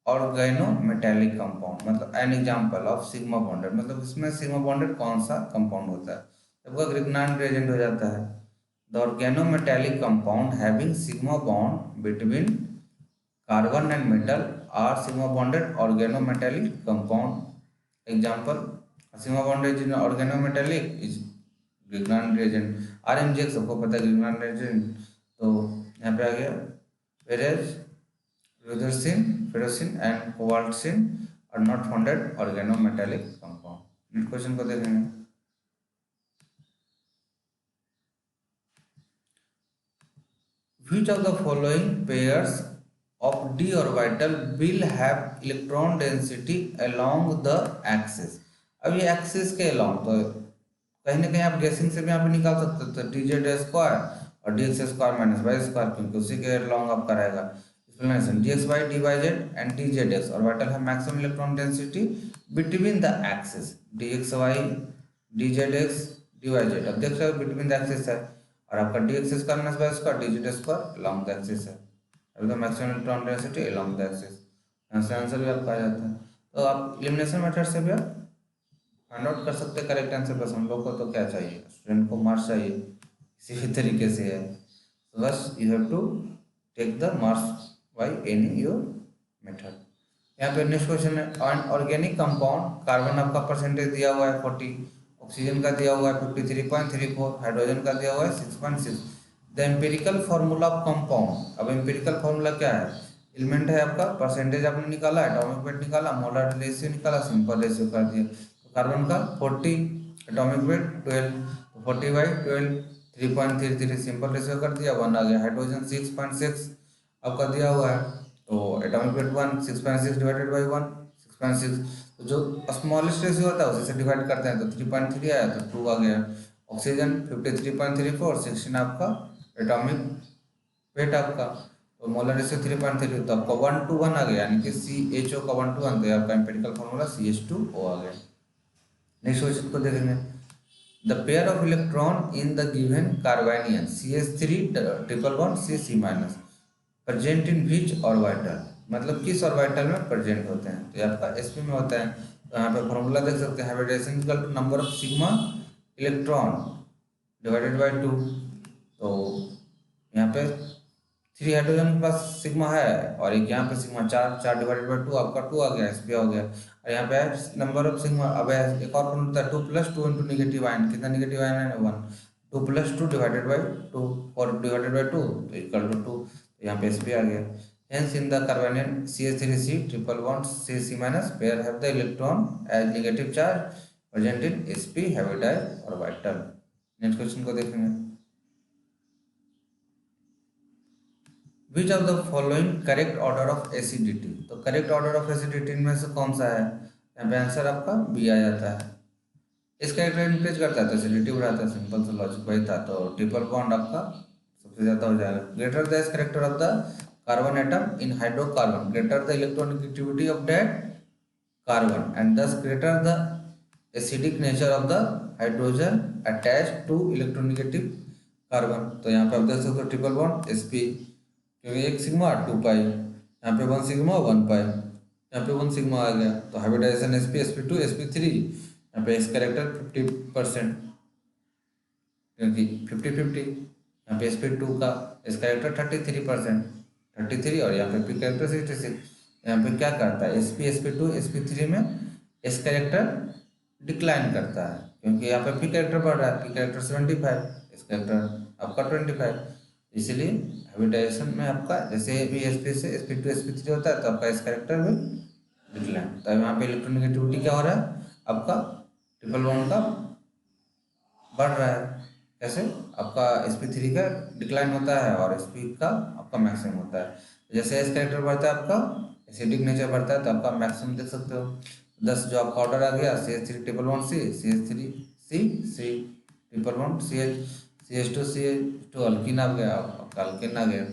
organometallic compound. मतलब an example of sigma bonded, मतलब इसमें सिग्मा बॉन्डेड कौन सा कंपाउंड होता है। आपका ग्रिग्नान रिएजेंट हो जाता है। The organometallic compound having sigma bond between carbon and metal are sigma bonded organometallic compound. Example, sigma bond resin organometallic is Grignard reagent, RMGX सबको पता है ग्रिग्नान रेजेंट, तो यहाँ पे आ गया। Whereas ruthenocene, ferrocene and cobaltocene are not founded organometallic compound. Next question को देखेंगे। Which of the following pairs of d orbital will have electron density along the axis? अब ये एक्सिस के along, तो कहीं ना कहीं आप गेसिंग से भी यहाँ पे निकाल सकते हो, तो dz स्क्वायर और dx square minus Y square, क्योंकि उसी के along आपका रहेगा। Explanation, dx by dy and dzx orbital have maximum electron density between the axis dxy dzx dyz। अब देख रहे हो between the axis है, और आपका dx square minus Y square dz square along the axis है। अभी तो maximum electron density along the axis, यहाँ से आंसर भी आपका आ जाता है। तो आप एलिमिनेशन मेथड से भी आप फाइंड आउट कर सकते हैं करेक्ट आंसर। बस हम लोग को तो क्या चाहिए, स्टूडेंट को मार्क्स चाहिए, किसी भी तरीके से है, तो बस you have to take the marks by any your method. यहाँ पे नेक्स्ट क्वेश्चन है, ऑर्गेनिक कंपाउंड, कार्बन आपका परसेंटेज दिया हुआ है 40, ऑक्सीजन का दिया हुआ है 53.34, हाइड्रोजन का दिया हुआ है 6.6। The empirical formula of compound, अब एम्पिरिकल फार्मूला क्या है, एलिमेंट है आपका, परसेंटेज आपने निकाला, एटॉमिक वेट निकाला, मोलर रेशियो निकाला, सिंपल रेशियो कर दिया। तो कार्बन का 40, एटॉमिक वेट 12, तो 40/12 3.33 सिंपल रेशियो कर दिया, 1 आ गया। हाइड्रोजन 6.6 आपका दिया हुआ है, तो एटॉमिक वेट 1, 6.6 डिवाइडेड बाई 1 6.6, तो जो स्मॉलेस्ट रेशियो होता है उसी से डिवाइड करते हैं, तो 3.3 आया, तो 2 आ गया। ऑक्सीजन 53.34, 16 आपका एटॉमिक वेट आपका, तो मोलर रेशियो 3.3, तो आपका 1:1 आ गया, यानी कि CHO का 1:1, तो आपका एम्पिरिकल फॉर्मूला CH2O आ गया। नेक्स्ट क्वेश्चन को देखेंगे, the pair of electron in the given carbanion CH3 triple bond C minus present in which orbital, मतलब किस ऑर्बिटल में प्रेजेंट होते हैं, तो ये आपका sp में होता है। तो यहाँ पे फॉर्मूला देख सकते हैं, hybridisation equal to number of sigma electron divided by 2, तो यहाँ पे 3 हाइड्रोजन के पास सिग्मा है, और एक यहाँ पे सिग्मा 4 डिवाइडेड बाय 2 आपका 2 आ गया, sp हो गया। और यहाँ पे नंबर ऑफ सिग्मा, अब एक और फॉर्मूला है 2 + 2 × नेगेटिव आयन, कितना नेगेटिव आयन है 1, 2 + 2 डिवाइडेड बाय 2 और डिवाइडेड बाय 2 तो इक्वल टू 2, यहाँ पे sp आ गया। Hence in the carbanion CH3C triple bond C minus pair have the electron as negative charge present in sp habitide orbital। Next question को देखेंगे, Which of the following correct order of acidity, तो करेक्ट ऑर्डर ऑफ एसिडिटी इनमें से कौन सा है, यहाँ पे आंसर आपका बी आ जाता है। इसका इंक्रीज करता है तो एसिडिटी बढ़ाता है, सिंपल सा लॉजिक वही था, तो ट्रिपल बॉन्ड आपका सबसे ज्यादा हो जाएगा। Greater the character of the carbon atom in hydrocarbon, greater the electronegativity of that carbon and thus greater the acidic nature of the hydrogen attached to electronegative carbon. तो यहाँ पे आप देख सकते हो ट्रिपल बॉन्ड sp, क्योंकि 1 सिग्मा 2 पाई, यहाँ पे 1 सिग्मा 1 पाई, यहाँ पे 1 सिग्मा आ गया, तो हाइब्रिडाइजेशन sp sp2 sp3, यहाँ पे इस कैरेक्टर 50%, क्योंकि 50-50, यहाँ पे sp2 का इस कैरेक्टर 33%, 33, और यहाँ पे पी कैरेक्टर 66। यहाँ पे क्या करता है sp sp2 sp3 में इस कैरेक्टर डिक्लाइन करता है, क्योंकि यहाँ पे पी कैरेक्टर बढ़ रहा है, पी कैरेक्टर 75, इस कैरेक्टर आपका 25, इसलिए हाइब्रिडाइजेशन में आपका जैसे भी sp से sp2 sp3 होता है, तो आपका इस कैरेक्टर में डिक्लाइन, तो यहाँ पे इलेक्ट्रोनेगेटिविटी क्या हो रहा है, आपका ट्रिपल बॉन्ड का बढ़ रहा है। कैसे, आपका sp3 का डिक्लाइन होता है और sp का आपका मैक्सिमम होता है। जैसे एस कैरेक्टर बढ़ता है आपका एसिडिक नेचर बढ़ता है, तो आपका मैक्सिमम देख सकते हो 10 जो आपका ऑर्डर आ गया CH3 triple bond C, CH3 C triple bond CH2 alkyne आ गया, आपका अल्किन आ गया,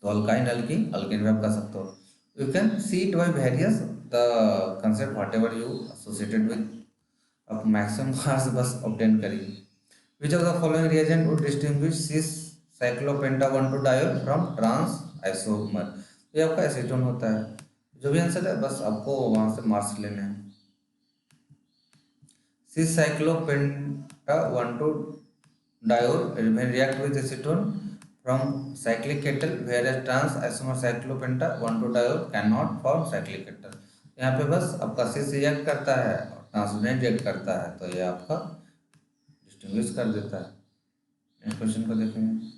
तो अल्काइन अल्किन अल्किन में आप कर सकते हो। You can see it by various the concept what ever you associated with, आप मैक्सिमम मार्क्स बस ऑब्टेन करिए। Which of the following reagent would distinguish cis cyclopentadiol from trans isomer, ये आपका एसीटोन होता है। जो भी आंसर है बस आपको वहां से मार्क्स लेने हैं। cis cyclopentadiol when react with acetone from cyclic kettle, whereas trans isomer cyclopentadiol cannot form cyclic kettle। यहाँ पे बस आपका सिस रिएक्ट करता है और ट्रांसोडेंट रिएक्ट करता है, तो ये आपका डिस्टिंग्विश कर देता है। नेक्स्ट क्वेश्चन को देखेंगे।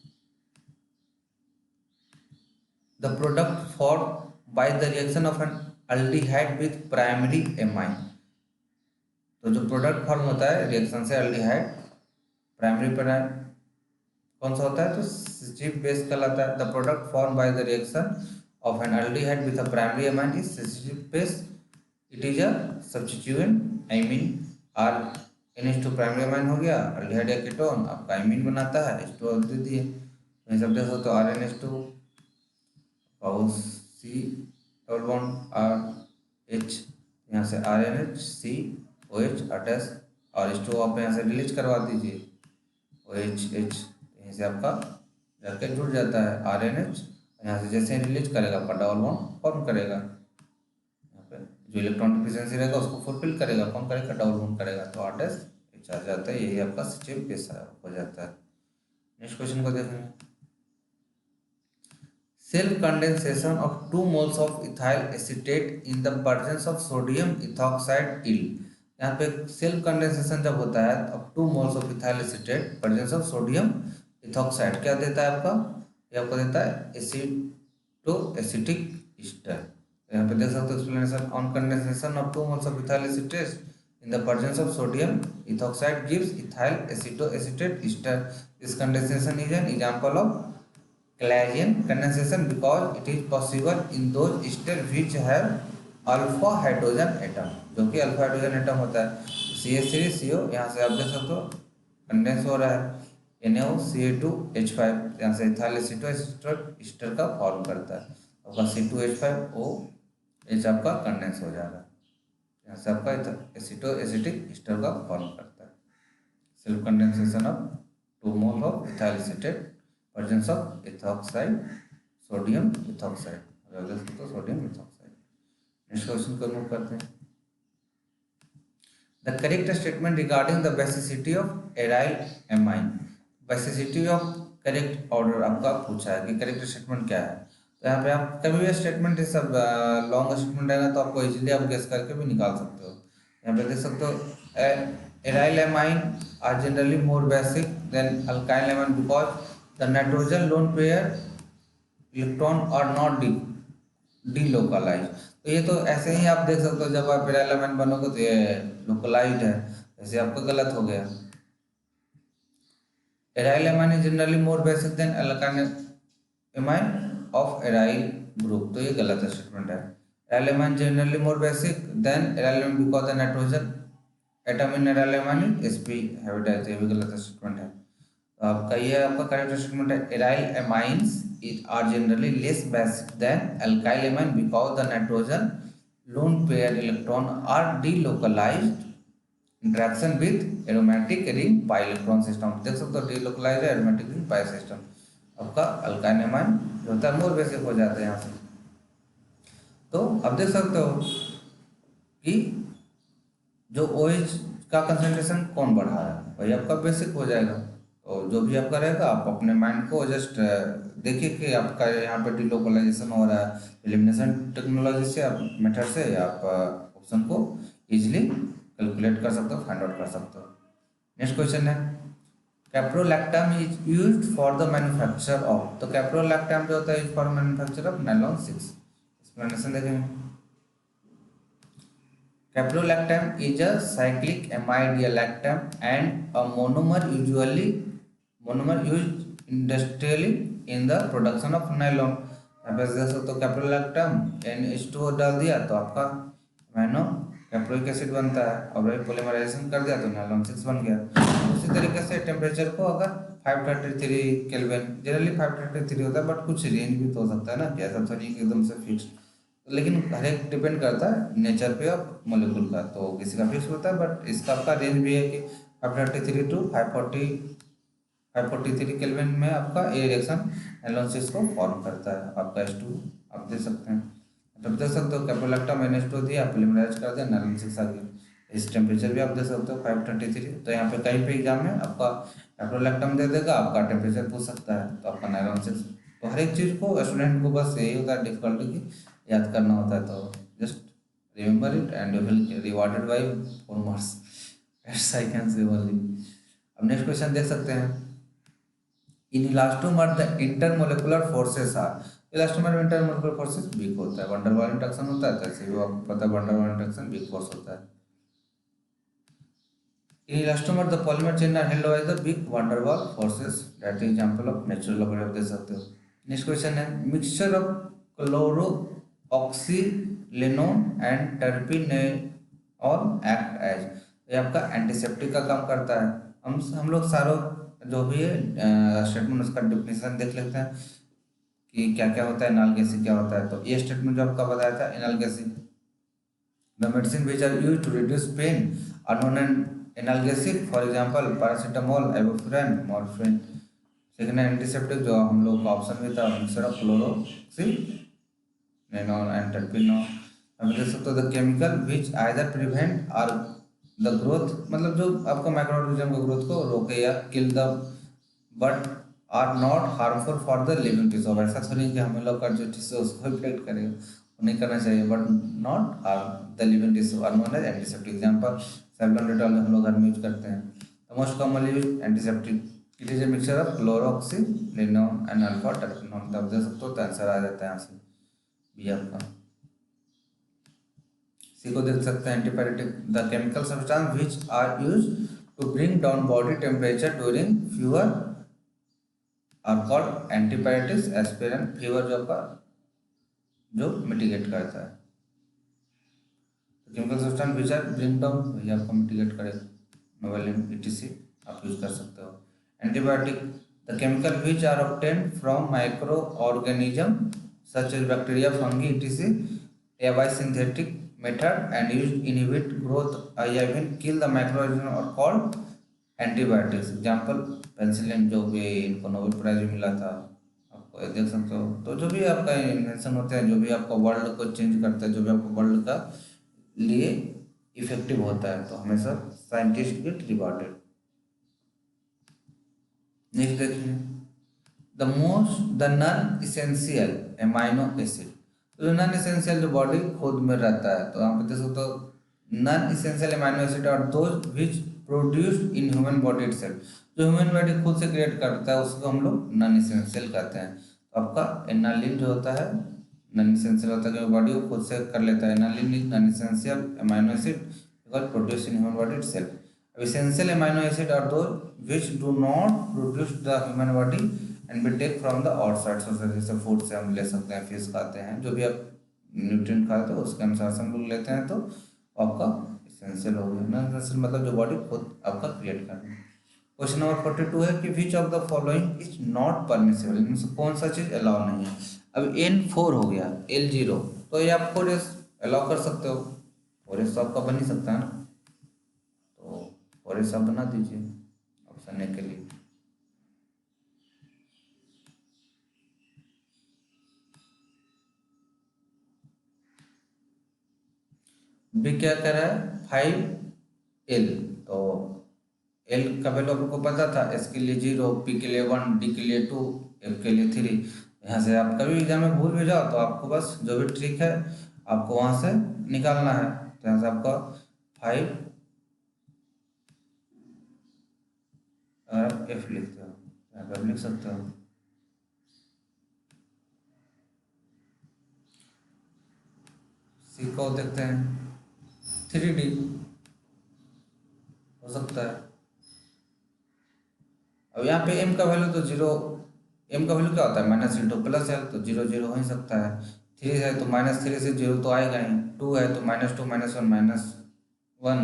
The product form by the reaction of an aldehyde with primary amine. तो जो प्रोडक्ट फॉर्म होता है रिएक्शन से एल्डिहाइड, प्राइमरी पर कौन सा होता है, तो सिस्टिव बेस कहलाता है। The product form by the reaction of an aldehyde with a primary amine is सिस्टिव base. It is a substituent amine. R NH2 primary amine हो गया, एल्डिहाइड या कीटोन आपका एमीन बनाता है, H2 दे दिए, तो सब देख सकते हो RNH2 और C डबल बॉन्ड RH, यहाँ से RNH C OH अटैच और H2 आप यहाँ से रिलीज करवा दीजिए OH H, यहीं से आपका जाके जुड़ जाता है RNH, यहाँ से जैसे ही रिलीज करेगा आपका डबल बॉन्ड फॉर्म करेगा। यहाँ पे जो इलेक्ट्रॉन डिफिशिएंसी रहेगा उसको फुलफिल करेगा, कौन करेगा, डबल बॉन्ड करेगा, तो RH आ जाता है, यही आपका सिस्टिव बेस हो जाता है। नेक्स्ट क्वेश्चन को देखेंगे। Self condensation of 2 moles of ethyl acetate in the presence of sodium ethoxide yield। यहाँ पे सेल्फ कंडेंसेशन जब होता है तो 2 moles of ethyl acetate presence of sodium ethoxide क्या देता है आपका, ये आपको देता है एसिटो एसिटिक ईस्टर। यहाँ पे देख सकते हो explanation on condensation of 2 moles of ethyl acetate in the presence of sodium ethoxide gives ethyl acetoacetate ester। This condensation is an example of Clarion condensation because it is possible in those stars which have alpha hydrogen atom, जो कि अल्फा हाइड्रोजन एटम होता है। CH3CO यहाँ से आप देख सकते हो कंडेंस हो रहा है NaOCl2H5, यहाँ से इथाइल एसिटोएस्टर ईस्टर का फॉर्म करता है, आपका C2H5OH आपका कंडेंस हो जाएगा, यहाँ से आपका एसिटो एसिटिक ईस्टर का फॉर्म करता है। Self condensation of 2 moles of ethyl acetate presence of ethoxide sodium ethoxide, तो सोडियम इथॉक्साइड। नेक्स्ट क्वेश्चन को मूव करते हैं। The correct statement regarding the basicity of aryl amine. Basicity of correct order आपका पूछा है कि करेक्ट स्टेटमेंट क्या है, तो यहाँ पे आप कभी भी स्टेटमेंट सब लॉन्ग स्टेटमेंट रहेगा तो आपको इजीली आप गेस करके भी निकाल सकते हो। यहाँ पे देख सकते हो aryl amine are generally more basic than alkyl amine because the nitrogen lone pair electron are not delocalized। तो ये तो ऐसे ही आप देख सकते हो, जब आप एराइल एमाइन बनोगे तो ये लोकलाइज्ड है, ऐसे आपका गलत हो गया। Aryl amine is generally more basic than alkyl amine of aryl group, तो ये गलत स्टेटमेंट है। Aryl amine generally more basic than aryl amine because the nitrogen atom in aryl amine is sp hybridise, ये भी गलत स्टेटमेंट है। आपका ये आपका करेक्ट स्टेटमेंट है aryl amines are generally less basic than alkyl amine because the nitrogen lone pair electron are delocalised interaction with aromatic ring pi electron system. देख सकते हो डीलोकलाइज्ड एरोमेटिक रिंग पाई सिस्टम, आपका अल्काइल एमाइन जो होता है मोर बेसिक हो जाता है यहाँ से। तो अब देख सकते हो कि जो OH का कंसंट्रेशन कौन बढ़ा रहा है, वही आपका बेसिक हो जाएगा। तो जो भी आपका रहेगा आप अपने माइंड को जस्ट देखिए कि आपका यहाँ पे डिलोकलाइजेशन हो रहा है, एलिमिनेशन टेक्नोलॉजी से आप मेथड से आप ऑप्शन को इजीली कैलकुलेट कर सकते हो, फाइंड आउट कर सकते हो। नेक्स्ट क्वेश्चन है caprolactam is used for the manufacture of. तो कैप्रोलैक्टम जो होता है use for manufacture of nylon 6। Explanation देखेंगे। Caprolactam is a cyclic amide lactam and a monomer used industrially in the production of nylon। यहाँ पे देख सकते हो कैप्रोलैक्टम NH2 डाल दिया तो आपका अमीनो कैप्रोइक एसिड बनता है, और वही पोलीमराइजेशन कर दिया तो नायलॉन 6 बन गया। उसी तरीके से टेम्परेचर को अगर 533 केल्विन, जनरली 533 होता है, बट कुछ रेंज भी तो हो सकता है ना, कि ऐसा तो नहीं कि एकदम से फिक्स, लेकिन हर एक डिपेंड करता है नेचर पे और मोलिक्यूल का, तो किसी का फिक्स होता है, बट इसका आपका रेंज भी है कि 533 टू 543 केल्विन में आपका ये रिएक्शन नायलॉन 6 को फॉर्म करता है। आपका H2 आप दे सकते हैं, तब देख सकते हो कैप्रोलैक्टम NH2 दिया, पोलीमराइज कर दिया, नायलॉन 6 आ गया। इस टेम्परेचर भी आप दे सकते हो 533। तो यहाँ पे कहीं पे एग्जाम में आपका कैप्रोलैक्टम दे देगा, आपका टेम्परेचर पूछ सकता है, तो आपका नायलॉन 6। तो हर एक चीज़ को स्टूडेंट को बस यही होता है डिफिकल्टी की याद करना होता है, तो just remember it and you will get rewarded by 4 marks. That's I can say only. अब नेक्स्ट क्वेश्चन देख सकते हैं। In elastomer the intermolecular forces are, elastomer में इंटरमोलिकुलर फोर्सेस वीक होता है, वंडरवाल इंटरेक्शन होता है, जैसे भी आपको पता है वंडरवाल इंटरेक्शन वीक फोर्स होता है। In elastomer the polymer chain are held by the weak van der Waals forces, that is example of natural law आप दे सकते हो। नेक्स्ट क्वेश्चन है mixture of chloroxylenol and terpineol act as, ये आपका एंटीसेप्टिक का काम करता है। हम लोग सारों जो भी है स्टेटमेंट उसका डिफिनेशन देख लेते हैं कि क्या क्या होता है, एनाल्गेसी क्या होता है। तो ये स्टेटमेंट जो आपका बताया था analgesic, the medicine which are used to reduce pain are known as analgesic, for example paracetamol, ibuprofen, morphine. Second antiseptic जो हम लोग का ऑप्शन में था mixture of chloroxylenol and terpineol. अब देख सकते हो the chemical which either prevent और द ग्रोथ, मतलब जो आपका माइक्रोऑर्गेनिज्म का ग्रोथ को रोके या kill the, but are not harmful for the living tissue. अब ऐसा थोड़ी कि हमें लोग का जो टिश्यू उसको इफेक्ट करेगा, वो नहीं करना चाहिए, but not harm the living tissue are known as antiseptic. Example Savlon Dettol हम लोग घर में यूज करते हैं। The most commonly used antiseptic it is a mixture of chloroxylenol and alpha terpineol. तब दे सकते हो तो आंसर आ जाता है यहाँ से बी आपका। सी को देख सकते हैं antipyretic the chemical substance which are used to bring down body temperature during fever are called antipyretics. Aspirin fever जो आपका जो मिटिगेट करता है, chemical substance which are bring down वही आपको मिटिगेट करेगा, नोवेलिन ईटीसी आप यूज कर सकते हो। Antibiotic the chemical which are obtained from microorganism such as bacteria, fungi etc या by synthetic method and used inhibit growth or even kill the microorganism or called antibiotics। Example penicillin जो भी इनको नोबेल प्राइज भी मिला था, आपको देख सकते हो। तो जो भी आपका इन्वेंशन होते हैं, जो भी आपका वर्ल्ड को चेंज करता है, जो भी आपको वर्ल्ड का लिए इफेक्टिव होता है, तो हमेशा साइंटिस्ट गेट रिवॉर्डेड। नेक्स्ट देखिए the non essential amino acid, तो नॉन इसेंशियल जो बॉडी खुद में रहता है, तो यहाँ पे देख सकते हो नॉन इसेंशियल एमाइनो एसिड और those which produced in human body itself, जो ह्यूमन बॉडी खुद से क्रिएट करता है उसको हम लोग नॉन इसेंशियल कहते हैं। तो आपका एनालिन जो होता है नॉन इसेंशियल होता है, क्योंकि बॉडी को खुद से कर लेता है। Alanine is non essential amino acid because produce in human body itself. अब इसेंशियल एमाइनो एसिड और those which do not produce the human body and be take from the outside sources, जैसे फूड से हम ले सकते हैं, फिश खाते हैं, जो भी आप न्यूट्रिएंट खाते हो उसके अनुसार से हम लोग लेते हैं, तो आपका इसेंशियल हो गया। नॉन इसेंशियल मतलब जो बॉडी खुद आपका क्रिएट कर रही है। क्वेश्चन नंबर 42 है कि विच of the following is not permissible, इनमें से कौन सा चीज अलाउ नहीं है। अब N4 हो गया L0, तो ये आप 4s अलाउ कर सकते हो, 4s तो आपका बन ही सकता है ना, तो 4s आप बना दीजिए ऑप्शन ए के लिए। बी क्या कर रहा है 5L, तो L का वैल्यू आपको पता था, S के लिए 0, P के लिए 1, D के लिए 2, F के लिए 3। यहाँ से आप कभी एग्जाम में भूल भी जाओ तो आपको बस जो भी ट्रिक है आपको वहाँ से निकालना है। तो यहाँ से आपका 5 आप F लिखते हो, यहाँ पे आप लिख सकते हो। C को देखते हैं 3D हो सकता है। अब यहाँ पे M का वैल्यू तो 0, M का वैल्यू क्या होता है माइनस इंटू प्लस है, तो 0 0 हो ही सकता है। 3 है तो -3 से 0 तो आएगा ही। 2 है तो -2 -1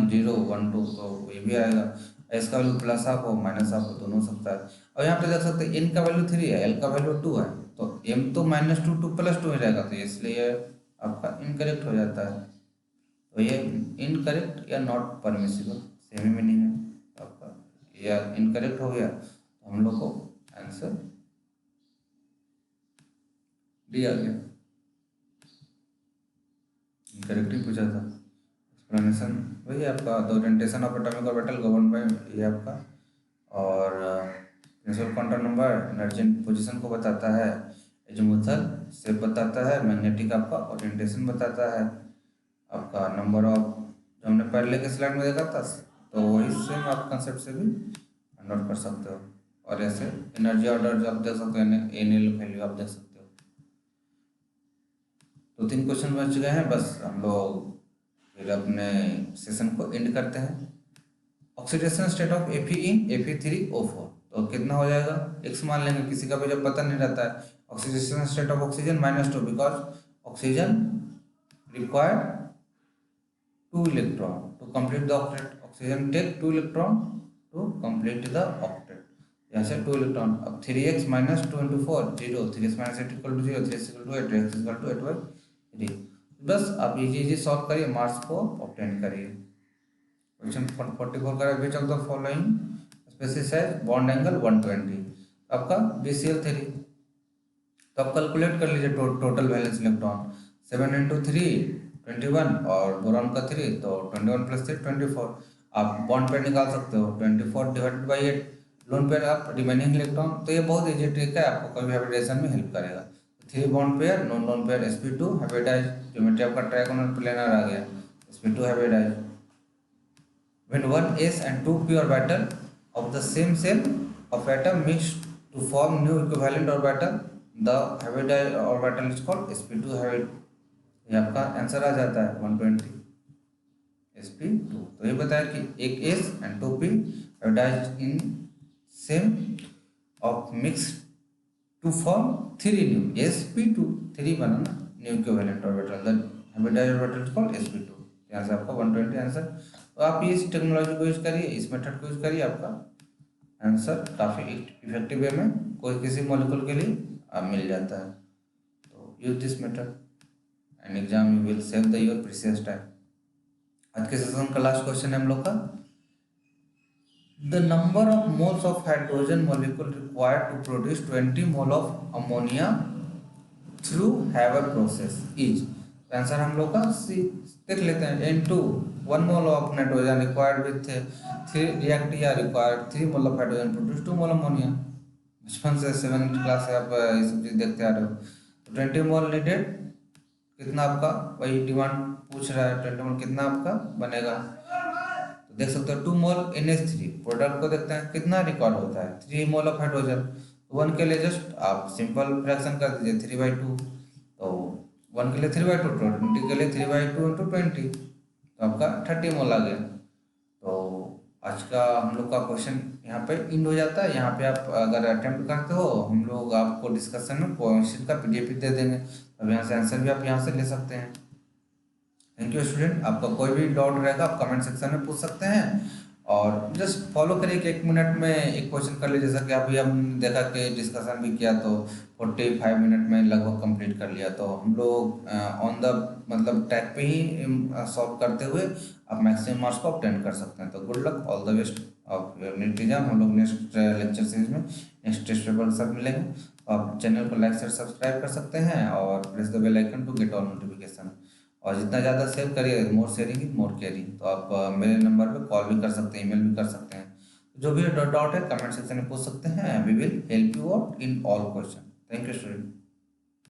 0 1 2, तो ये भी आएगा। इसका वैल्यू प्लस हाफ हो माइनस हाफ हो दोनों हो सकता है। और यहाँ पे देख सकते हैं N का वैल्यू 3 है, L का वैल्यू 2 है, तो M तो -2 2 +2 ही रहेगा, तो इसलिए आपका इनकरेक्ट हो जाता है। तो ये इनकरेक्ट या not permissible same he meaning है, तो आपका या इनकरेक्ट हो गया, तो हम लोग को आंसर डी आ गया। इनकरेक्ट ही पूछा था। एक्सप्लेनेशन वही आपका the orientation of atomic orbital govern by, ये आपका, और principal quantum number energy position को बताता है, एजीमुथल शेप बताता है, मैग्नेटिक आपका ओरिएंटेशन बताता है, आपका नंबर ऑफ जो हमने पहले के स्लाइड में देखा था, तो वही सेम आप कंसेप्ट से भी नोट कर सकते हो। और ऐसे एनर्जी ऑर्डर जो आप देख सकते हो, एनएल वैल्यू आप देख सकते हो। तो 3 क्वेश्चन बच गए हैं, बस हम लोग फिर अपने सेशन को एंड करते हैं। Oxidation state of Fe in Fe3O4, तो कितना हो जाएगा, x मान लेंगे, किसी का भी जब पता नहीं रहता है। Oxidation state of oxygen -2, because oxygen required 2 electron to complete the octet. Oxygen take 2 electron to complete the octet. यहाँ से 2 इलेक्ट्रॉन। अब 3x - 2 × 4 0, 3x - 8 = 0, 3x = 8, x = 8/3। बस आप ये चीज़ें सॉल्व करिए, मार्क्स को ऑब्टेन करिए। क्वेश्चन 44 का which of the following species है बॉन्ड एंगल 120, आपका BCl3। तो आप कैलकुलेट कर लीजिए टोटल वैलेंस इलेक्ट्रॉन, 7 × 3 21, और बोरॉन का 3, तो 21 + 3 24। आप बॉन्ड पेयर निकाल सकते हो, 24/8। लोन पेयर आप रिमेनिंग इलेक्ट्रॉन, तो ये बहुत ईजी ट्रिक है, आपको कभी हाइब्रिडेशन में हेल्प करेगा। 3 bond pair, non lone pair sp2 hybridise, geometry आपका ट्रायगोनल प्लेनर आ गया, sp2 hybridise. When one s and 2 p orbital of the same shell of atom mix to form new equivalent orbital, the hybridized orbital is called sp2 hybrid। ये आपका आंसर आ जाता है 120 sp2। तो ये बताया कि एक s and 2 p hybridized in same of mix to form 3 new sp2, 3 बना ना new equivalent orbital, the hybridized orbital is called sp2। यहाँ से आपका 120 आंसर। तो आप ये इस टेक्नोलॉजी को यूज करिए, इस मेथड को यूज करिए, आपका आंसर काफ़ी इफेक्टिव वे में कोई किसी मॉलिक्यूल के लिए मिल जाता है। तो use this method and exam you will save the your precious time. आज के सेशन का लास्ट क्वेश्चन है हम लोग का, the number of moles of hydrogen molecule required to produce 20 mole of ammonia through Haber process is. Answer हम लोग का सी देख लेते हैं, N2 1 mole of nitrogen required with 3 react या required 3 mole of hydrogen produce 2 mole ammonia. बचपन से 7th क्लास से आप ये सब चीज़ देखते आ रहे हो। तो 20 मोल नीडेड, कितना आपका वही डिमांड पूछ रहा है, 20 मोल कितना आपका बनेगा। तो देख सकते हो 2 मोल NH3 प्रोडक्ट को देखते हैं कितना रिकॉर्ड होता है, 3 मोल ऑफ हाइड्रोजन। 1 के लिए जस्ट आप सिंपल फ्रैक्शन कर दीजिए 3/2, तो 1 के लिए 3/2, 20 के लिए 3/2 × 20, तो आपका 30 मोल आ गया। तो आज का हम लोग का क्वेश्चन यहाँ पे इंड हो जाता है। यहाँ पे आप अगर अटेम्प्ट करते हो, हम लोग आपको डिस्कशन में क्वेश्चन का PDF दे देंगे, अब यहाँ से आंसर भी आप यहाँ से ले सकते हैं। थैंक यू स्टूडेंट, आपका कोई भी डाउट रहेगा आप कमेंट सेक्शन में पूछ सकते हैं, और जस्ट फॉलो करिए कि 1 मिनट में एक क्वेश्चन कर लीजिए। जैसा कि अभी हम देखा कि डिस्कशन भी किया, तो 45 मिनट में लगभग कंप्लीट कर लिया। तो हम लोग ऑन द मतलब ट्रैक पे ही सॉल्व करते हुए आप मैक्सिमम मार्क्स को ऑब्टेन कर सकते हैं। तो good luck, all the best of your NEET exam. हम लोग नेक्स्ट लेक्चर सीरीज में नेक्स्ट टेस्ट पेपर के साथ मिलेंगे। आप चैनल को लाइक शेयर सब्सक्राइब कर सकते हैं, और press the bell icon to get all notification. और जितना ज़्यादा सेव करिए, more sharing is more caring. तो आप मेरे नंबर पे कॉल भी कर सकते हैं, ईमेल भी कर सकते हैं। जो भी डाउट है कमेंट सेक्शन में पूछ सकते हैं, we will help you out in all question. Thank you student.